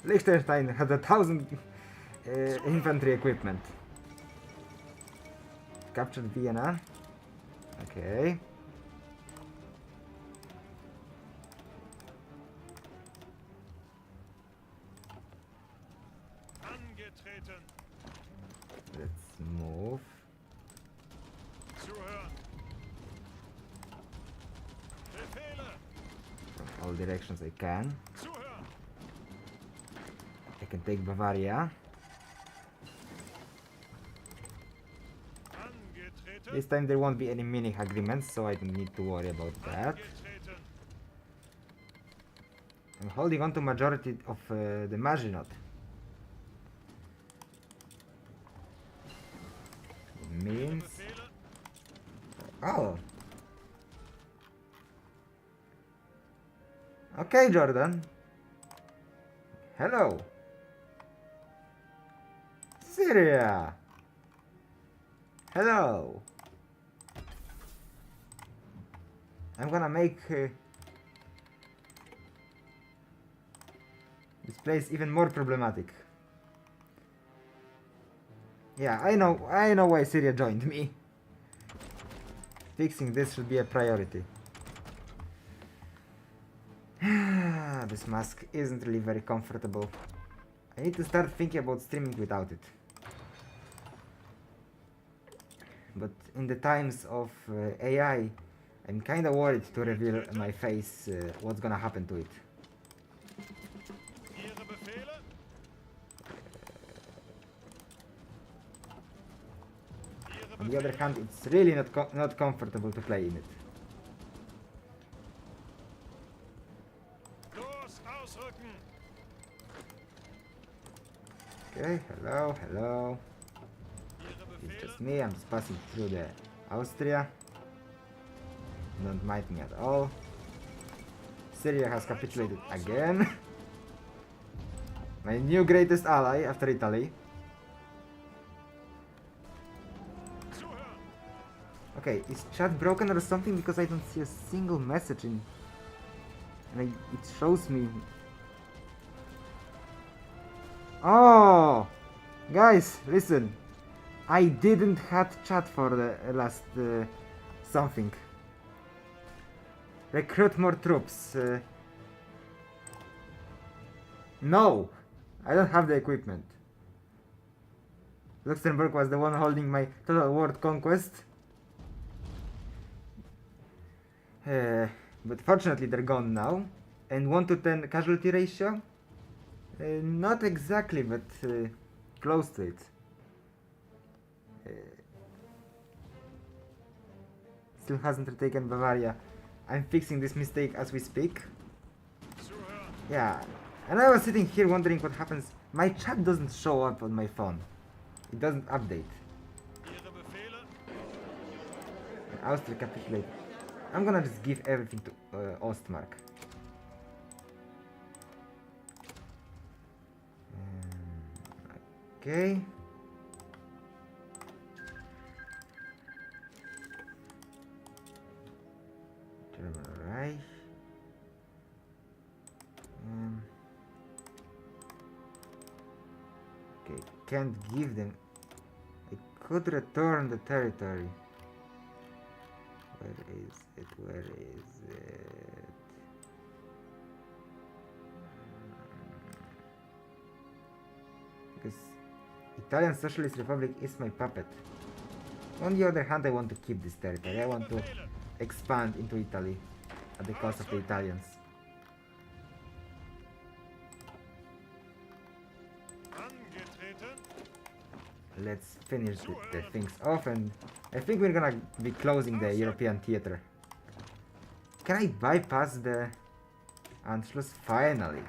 Liechtenstein has 1,000 infantry equipment. Captured Vienna. Okay. Angetreten. Let's move. Zuhören. Befehle. From all directions I can. Zuhören. I can take Bavaria. Angetreten. This time there won't be any mini agreements, so I don't need to worry about that. Angetreten. I'm holding on to majority of the Maginot. Means... Befehle. Oh. Okay, Jordan. Hello. Syria! Hello! I'm gonna make this place even more problematic. Yeah, I know why Syria joined me. Fixing this should be a priority. This mask isn't really very comfortable. I need to start thinking about streaming without it. But in the times of AI, I'm kinda worried to reveal my face, what's gonna happen to it. Ihre Befehle? Ihre On the other Befehle? hand, it's really not comfortable to play in it. Los, ausrücken! Okay, hello, hello. Ihre It's just Befehle? me, I'm just passing through the Austria. Don't mind me at all. Syria has capitulated again. My new greatest ally after Italy. Zuhören! Okay, is chat broken or something? Because I don't see a single message in... And it shows me... Oh! Guys, listen. I didn't have chat for the last something. Recruit more troops. No! I don't have the equipment. Luxembourg was the one holding my total world conquest. But fortunately they're gone now. And 1 to 10 casualty ratio? Not exactly, but close to it. Still hasn't retaken Bavaria. I'm fixing this mistake as we speak. Zuhören! Yeah, and I was sitting here wondering what happens. My chat doesn't show up on my phone. It doesn't update. Ihre Befehle? And Austria capitulate. I'm gonna just give everything to Ostmark. Okay. German Reich. Okay, can't give them. I could return the territory. Where is it? Where is it? Because Italian Socialist Republic is my puppet. On the other hand, I want to keep this territory. I want to Befehle! expand into Italy at the cost of the Italians. Angetreten! Let's finish the things off, and I think we're gonna be closing the European theater. Can I bypass the Anschluss? Finally.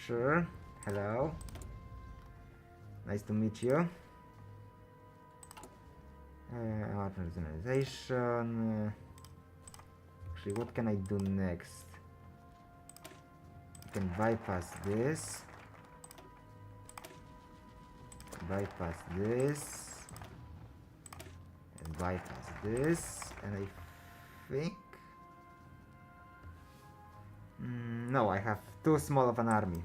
Sure. Hello. Nice to meet you. Personalization. Actually, what can I do next? I can bypass this. Bypass this. And bypass this. And I think... no, I have too small of an army.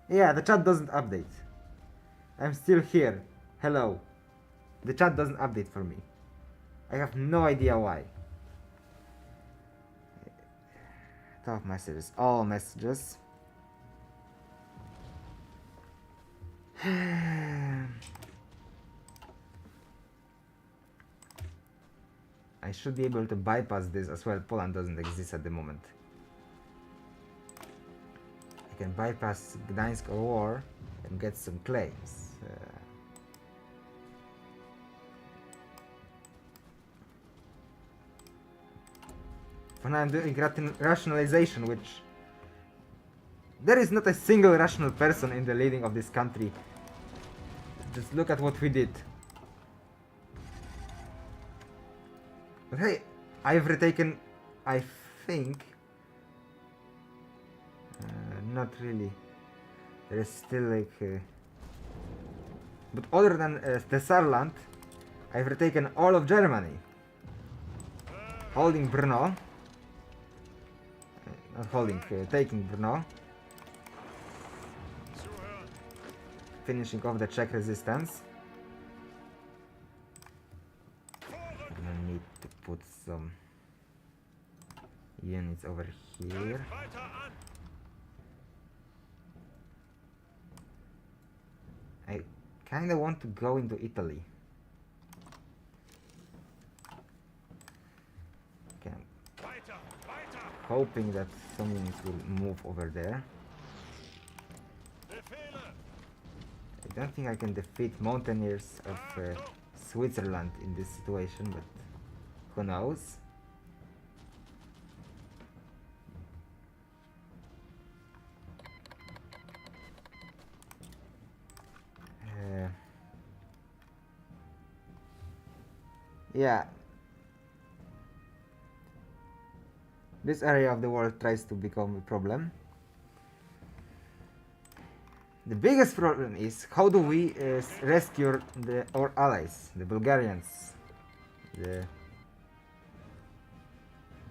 Yeah, the chat doesn't update. I'm still here. Hello. The chat doesn't update for me. I have no idea why. Top messages. All messages. I should be able to bypass this as well. Poland doesn't exist at the moment. I can bypass Gdańsk or war and get some claims. For now I'm doing rationalization, which... There is not a single rational person in the leading of this country. Just look at what we did. But hey, I've retaken, I think, not really. There is still like, but other than the Saarland, I've retaken all of Germany, holding Brno, not holding, taking Brno, Zuhören. finishing off the Czech resistance. Vorrücken. I need to put some units over here. Greif weiter an. I kinda want to go into Italy. Okay, Weiter, weiter. hoping that some units will move over there. Befehle. I don't think I can defeat mountaineers of Switzerland in this situation, but who knows? Yeah. This area of the world tries to become a problem. The biggest problem is how do we rescue our allies, the Bulgarians,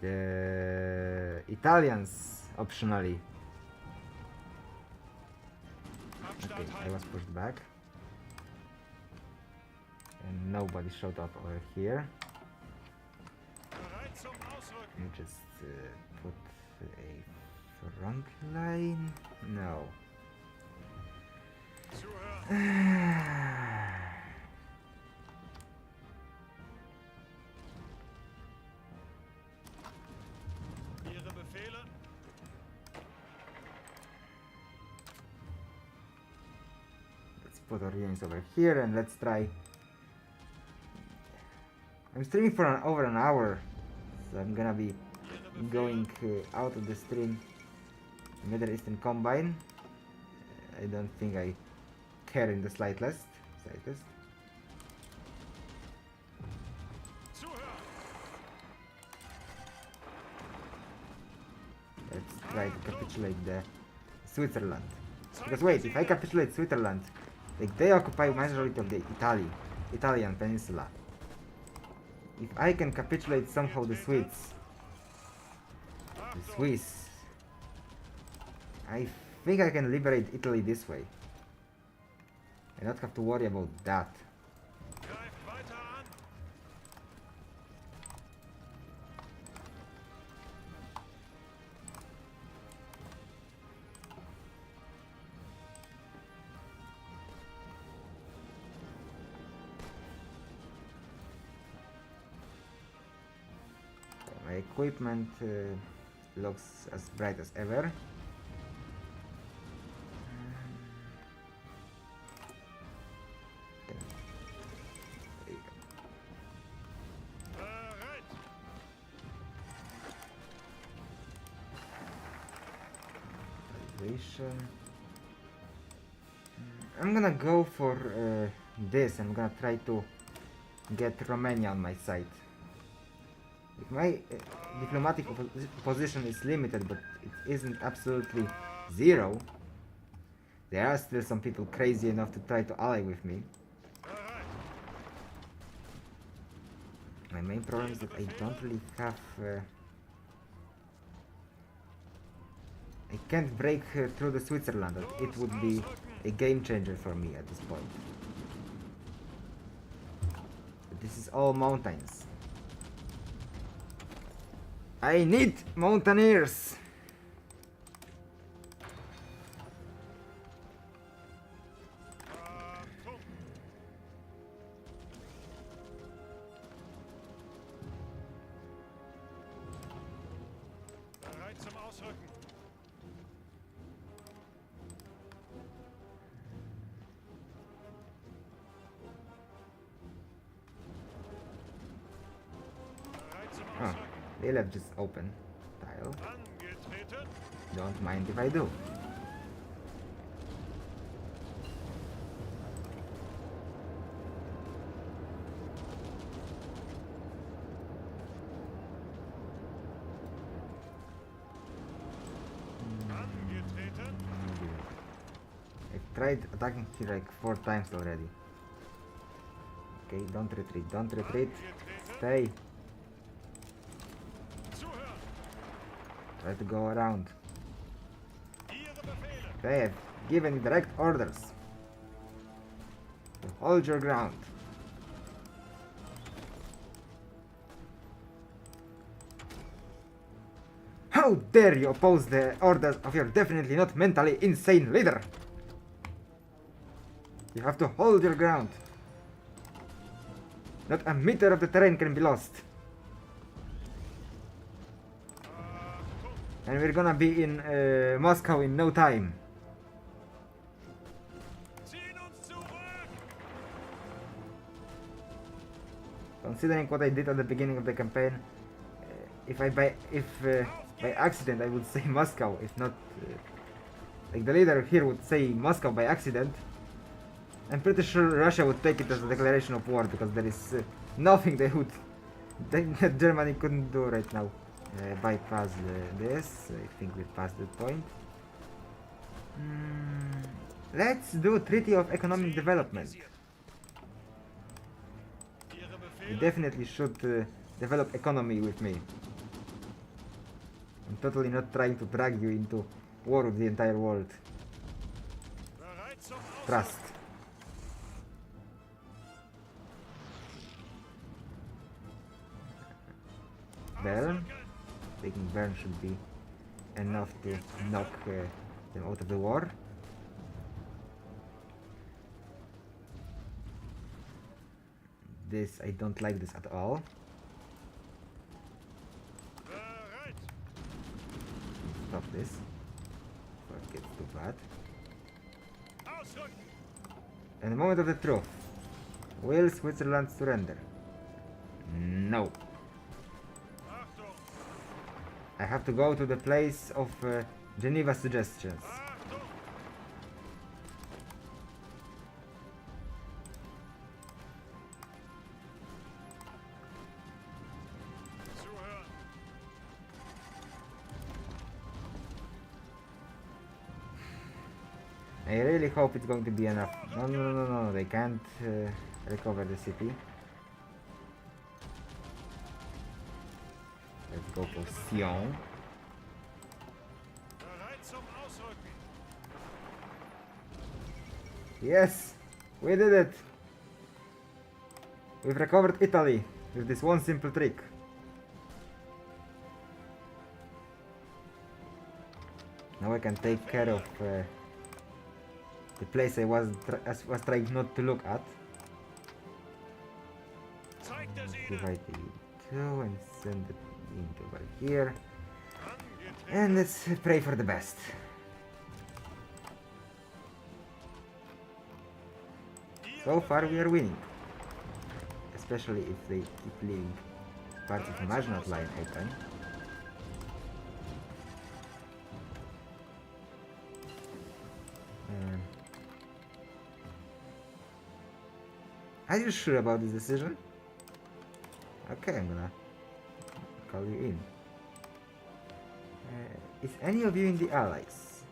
the Italians optionally. Abstand Okay, I halten. was pushed back. And nobody showed up over here. Bereit zum Ausrücken. Let me just put a front line. No. Zuhören. Ihre Befehle. Let's put our units over here and let's try. I'm streaming for over an hour, so I'm gonna be Ihre going Befehle. out of the stream. Middle Eastern Combine. I don't think I care in the slightest. Zuhören. Let's try to capitulate the Switzerland. Because wait, if I capitulate Switzerland, like they occupy majority of the Italian peninsula. If I can capitulate somehow the Swiss, I think I can liberate Italy this way. I don't have to worry about that. Greif weiter an. My equipment looks as bright as ever. There you go. Bereit. Calibration. I'm gonna go for this. I'm gonna try to get Romania on my side. My diplomatic position is limited, but it isn't absolutely zero. There are still some people crazy enough to try to ally with me. Bereit. My main problem is that I don't really have... I can't break through the Switzerland. It would be a game changer for me at this point. But this is all mountains. I need mountaineers! Achtung. Bereit zum Ausrücken. Bereit zum Oh, Ausrücken. they left just open tile. Angetreten. Don't mind if I do. tried attacking here like 4 times already. Okay, don't retreat, don't retreat. Stay. Zuhören! Try to go around. Ihre Befehle! Okay, I've given you direct orders. To hold your ground. How dare you oppose the orders of your definitely not mentally insane leader? You have to hold your ground. Not a meter of the terrain can be lost. And we're gonna be in Moscow in no time. Ziehen uns zurück! Considering what I did at the beginning of the campaign, if by accident I would say Moscow, if not like the leader here would say Moscow by accident, I'm pretty sure Russia would take it as a declaration of war, because there is nothing that Germany couldn't do right now. Bypass this. I think we passed the point. Let's do Treaty of Economic Development. Ihre You Befehle! definitely should develop economy with me. I'm totally not trying to drag you into war with the entire world. Bereit zum Ausrücken! Trust. Bern. Ausrücken! Taking Bern should be enough to knock them out of the war. This, I don't like this at all. Bereit! Stop this before it gets too bad. Ausrücken! And the moment of the truth. Will Switzerland surrender? No. Achtung! I have to go to the place of Geneva suggestions. Achtung! Zuhören! I really hope it's going to be enough. No, they can't recover the city. Let's go for Sion. Bereit zum Ausrücken! Yes! We did it! We've recovered Italy with this one simple trick. Now I can take care of the place I was trying not to look at. Zeigt es ihnen! Divide the 2 and send it into over here. Angetreten! And let's pray for the best. So far we are winning. Especially if they keep leaving parts of the Maginot Line open. Are you sure about this decision? Okay, I'm gonna call you in. Is any of you in the Allies?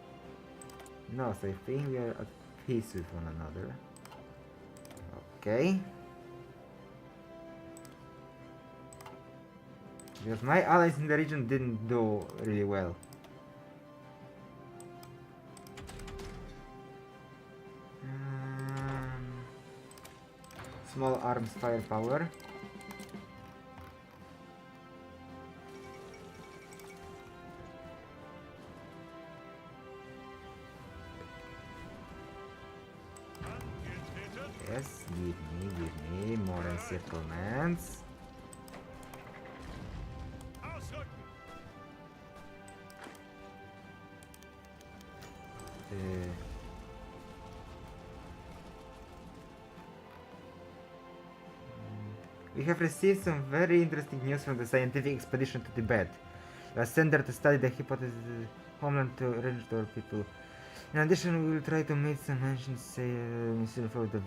No, so I think we are at peace with one another. Okay. Because my allies in the region didn't do really well. Small arms firepower. Angetreten! Yes, give me more encirclements. Ausrücken! We have received some very interesting news from the scientific expedition to Tibet. We are sent there to study the hypothesis homeland to restore people. In addition, we will try to make some mentions, say, mission for the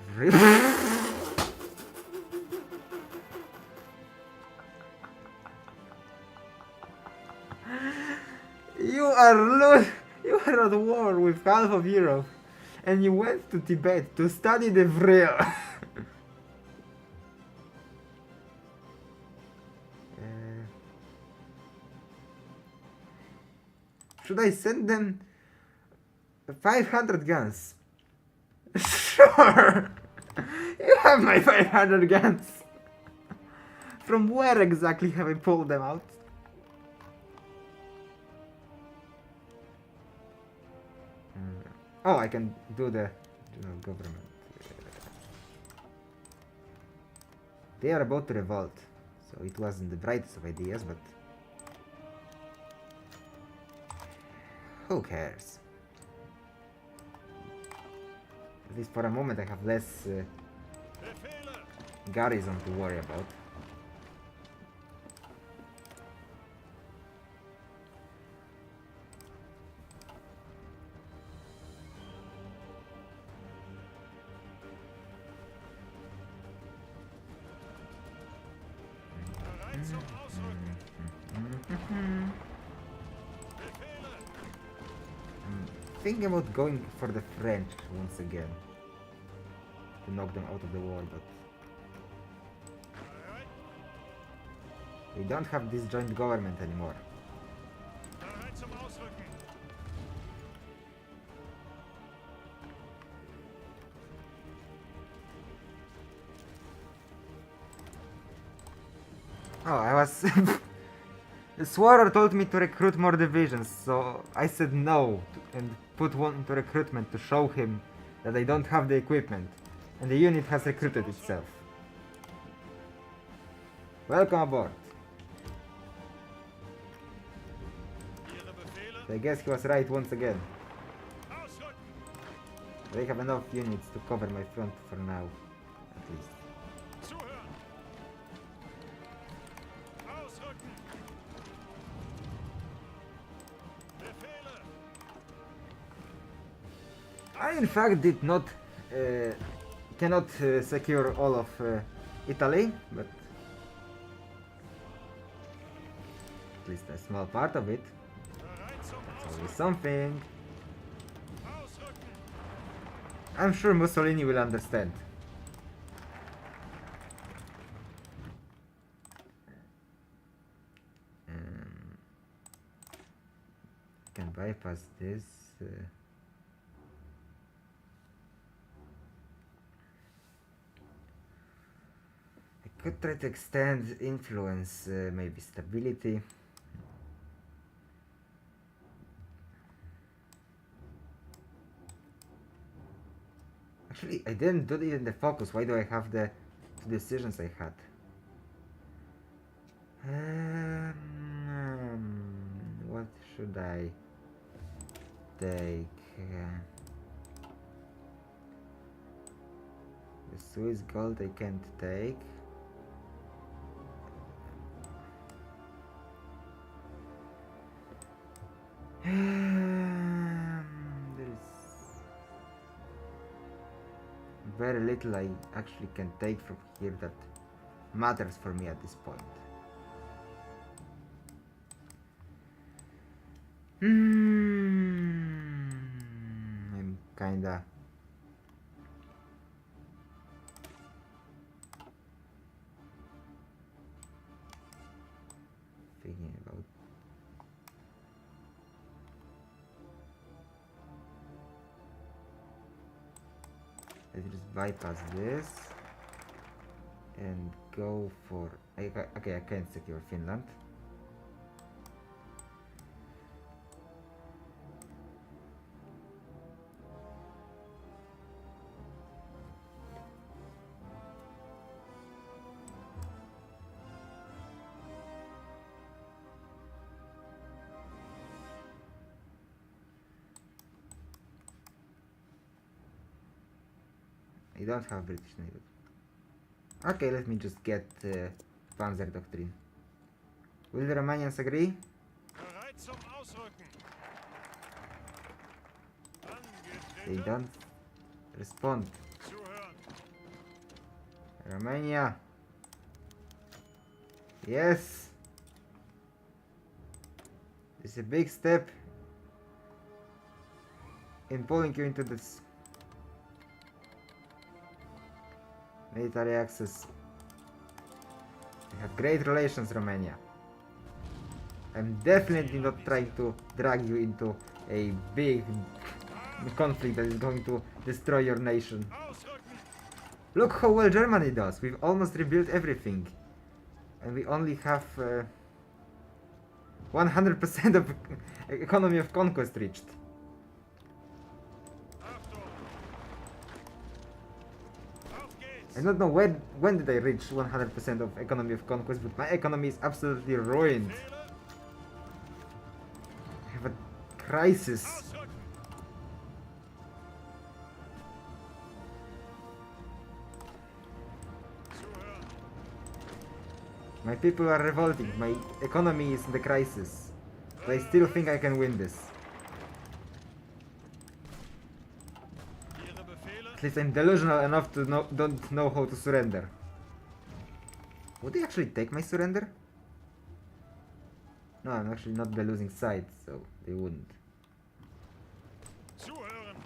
You are at war with half of Europe, And you went to Tibet to study the Vril. Should I send them 500 guns? Sure! You have my 500 guns! From where exactly have I pulled them out? Oh, I can do the general government. They are about to revolt, so it wasn't the brightest of ideas, but who cares? At least for a moment I have less garrison to worry about. Bereit zum Ausrücken. Befehle. Thinking about going for the French once again to knock them out of the war, but Bereit. we don't have this joint government anymore. Bereit zum Ausrücken. Oh, I was... The Swarer told me to recruit more divisions, so I said no and put one into recruitment to show him that I don't have the equipment, and the unit has recruited itself. Welcome aboard. Ihre Befehle. I guess he was right once again. Ausrücken. They have enough units to cover my front for now, at least. Zuhören. Ausrücken. Befehle. I in fact did not, cannot secure all of Italy, but at least a small part of it. Bereit zum It's always Ausrücken. something. Ausrücken. I'm sure Mussolini will understand. Can bypass this. I could try to extend influence, maybe stability. Actually, I didn't do it in the focus. Why do I have the two decisions I had? What should I take? The Swiss gold I can't take. There is very little I actually can take from here that matters for me at this point. I'm kinda thinking about let's just bypass this and go for okay, I can't secure Finland. I don't have British Navy. Okay, let me just get Panzer Doctrine. Will the Romanians agree? Bereit zum Ausrücken. They Angetreten. don't respond. Zuhören. Romania. Yes. It's a big step in pulling you into this Military access. We have great relations, Romania. I'm definitely not trying to drag you into a big conflict that is going to destroy your nation. Ausrücken! Look how well Germany does. We've almost rebuilt everything. And we only have 100% of economy of conquest reached. Achtung! Auf geht's! I don't know when did I reach 100% of economy of conquest, but my economy is absolutely ruined. Fehler! I have a crisis. Ausrücken! Zuhören! My people are revolting. My economy is in the crisis. But I still think I can win this. Ihre Befehle? At least I'm delusional enough to don't know how to surrender. Would they actually take my surrender? No, I'm actually not the losing side, so they wouldn't. Zuhören!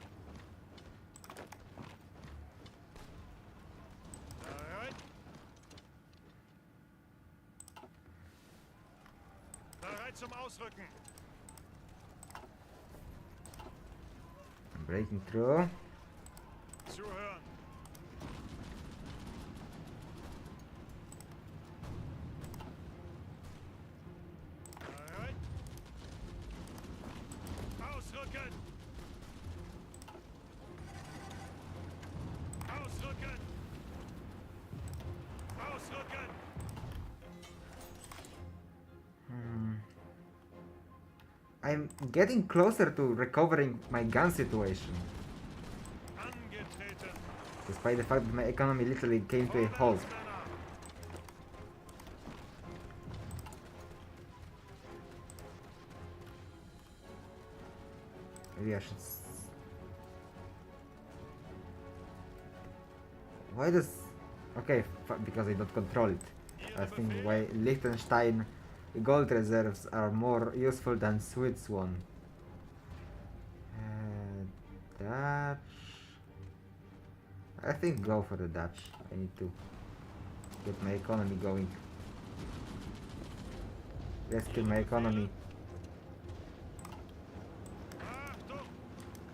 Bereit? Bereit zum Ausrücken! I'm breaking through. Zuhören! Bereit? Ausrücken! Ausrücken! Ausrücken! I'm getting closer to recovering my gun situation, Angetreten! despite the fact that my economy literally came to a halt. Vorwärts, Männer! Maybe I should. Why does? Okay, because I don't control it. I think why Liechtenstein gold reserves are more useful than Swiss one. Dutch. I think go for the Dutch. I need to get my economy going. Rescue my economy. Achtung!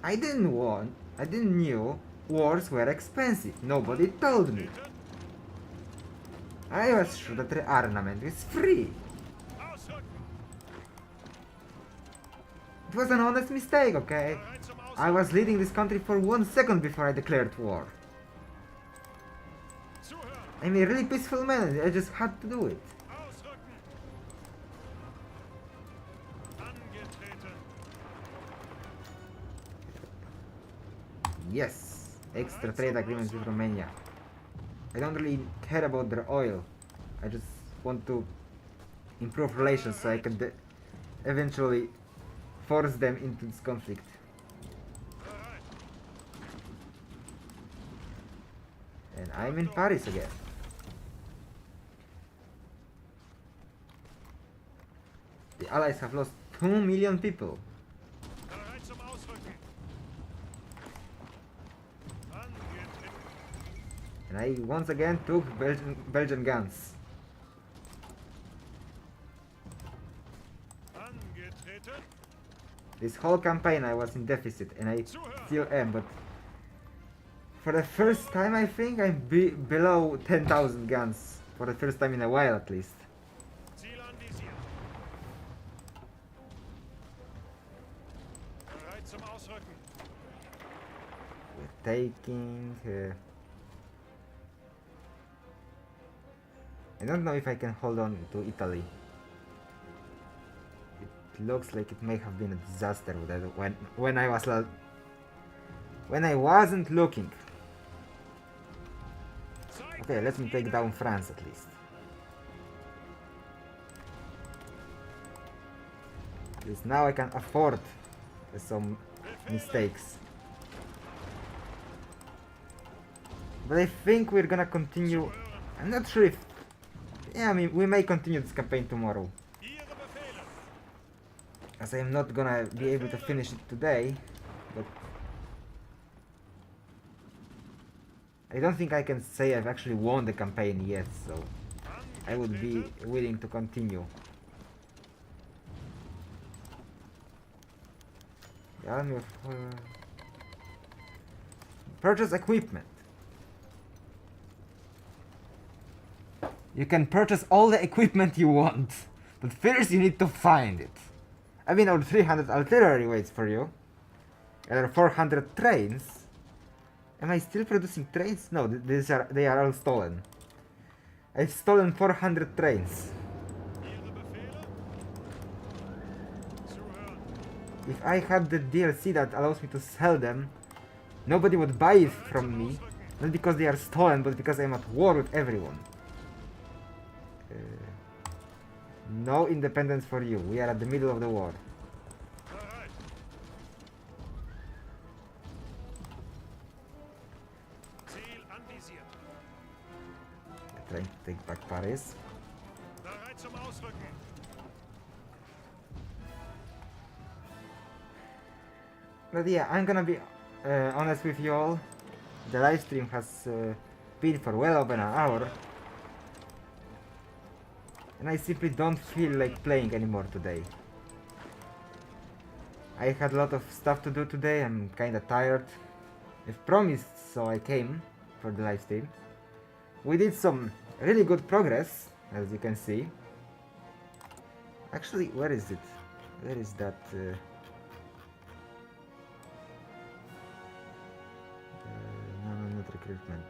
I didn't knew wars were expensive. Nobody told me. Treten! I was sure that rearmament is free. Ausrücken! It was an honest mistake, okay? Bereit zum I Ausrücken! was leading this country for 1 second before I declared war. Zuhören! I'm a really peaceful man, I just had to do it. Ausrücken! Angetreten! Yes, extra trade agreements with Romania. I don't really care about their oil. I just want to improve relations so I can eventually force them into this conflict. Bereit! And I'm in Paris again. The Allies have lost 2 million people. Bereit zum Ausrücken! Angetreten! And I once again took Belgian guns. Angetreten! This whole campaign I was in deficit, and I still am, but for the first time I think I'm below 10,000 guns. For the first time in a while at least. Ziel anvisiert! Bereit zum Ausrücken! We're taking... I don't know if I can hold on to Italy. It looks like it may have been a disaster when I wasn't looking. Okay, let me take down France at least. At least now I can afford some mistakes. But I think we're gonna continue. I'm not sure if. Yeah, I mean, we may continue this campaign tomorrow. Ihre Befehle! As I'm not gonna be able to finish it today. But I don't think I can say I've actually won the campaign yet, so I would be Angetreten. willing to continue. The army of purchase equipment. You can purchase all the equipment you want, but first you need to find it. I mean, our 300 artillery waits for you. There are 400 trains. Am I still producing trains? No, they are all stolen. I've stolen 400 trains. Ihre Befehle? Zuhören. If I had the DLC that allows me to sell them, nobody would buy it Bereit from zum me. Ausrücken. Not because they are stolen, but because I'm at war with everyone. No independence for you. We are at the middle of the war. Bereit. Ziel anvisiert. Trying to take back Paris. Bereit zum Ausrücken. But yeah, I'm gonna be honest with you all. The live stream has been for well over an hour. And I simply don't feel like playing anymore today. I had a lot of stuff to do today, I'm kinda tired. I've promised, so I came for the live stream. We did some really good progress, as you can see. Actually, where is it? Where is that? No, not recruitment.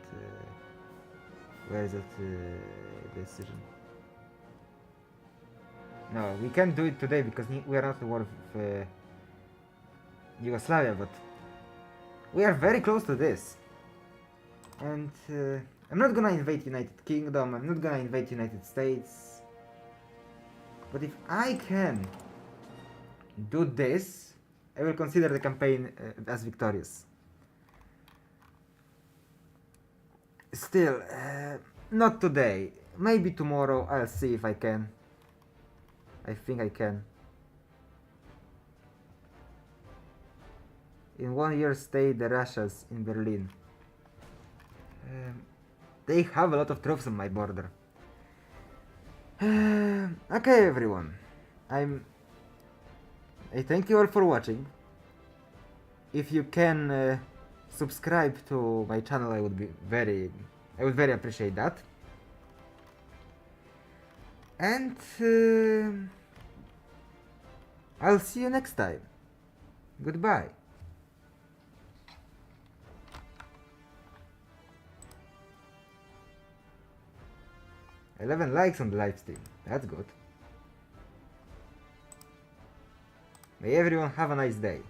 Where is that decision? No, we can't do it today because we are not at war with Yugoslavia, but we are very close to this. And I'm not gonna invade United Kingdom, I'm not gonna invade United States. But if I can do this, I will consider the campaign as victorious. Still, not today. Maybe tomorrow, I'll see if I can. I think I can. In 1 year stay the Russians in Berlin. They have a lot of troops on my border. Okay, everyone. I thank you all for watching. If you can subscribe to my channel, I would very appreciate that. And I'll see you next time. Goodbye. 11 likes on the live stream. That's good. May everyone have a nice day.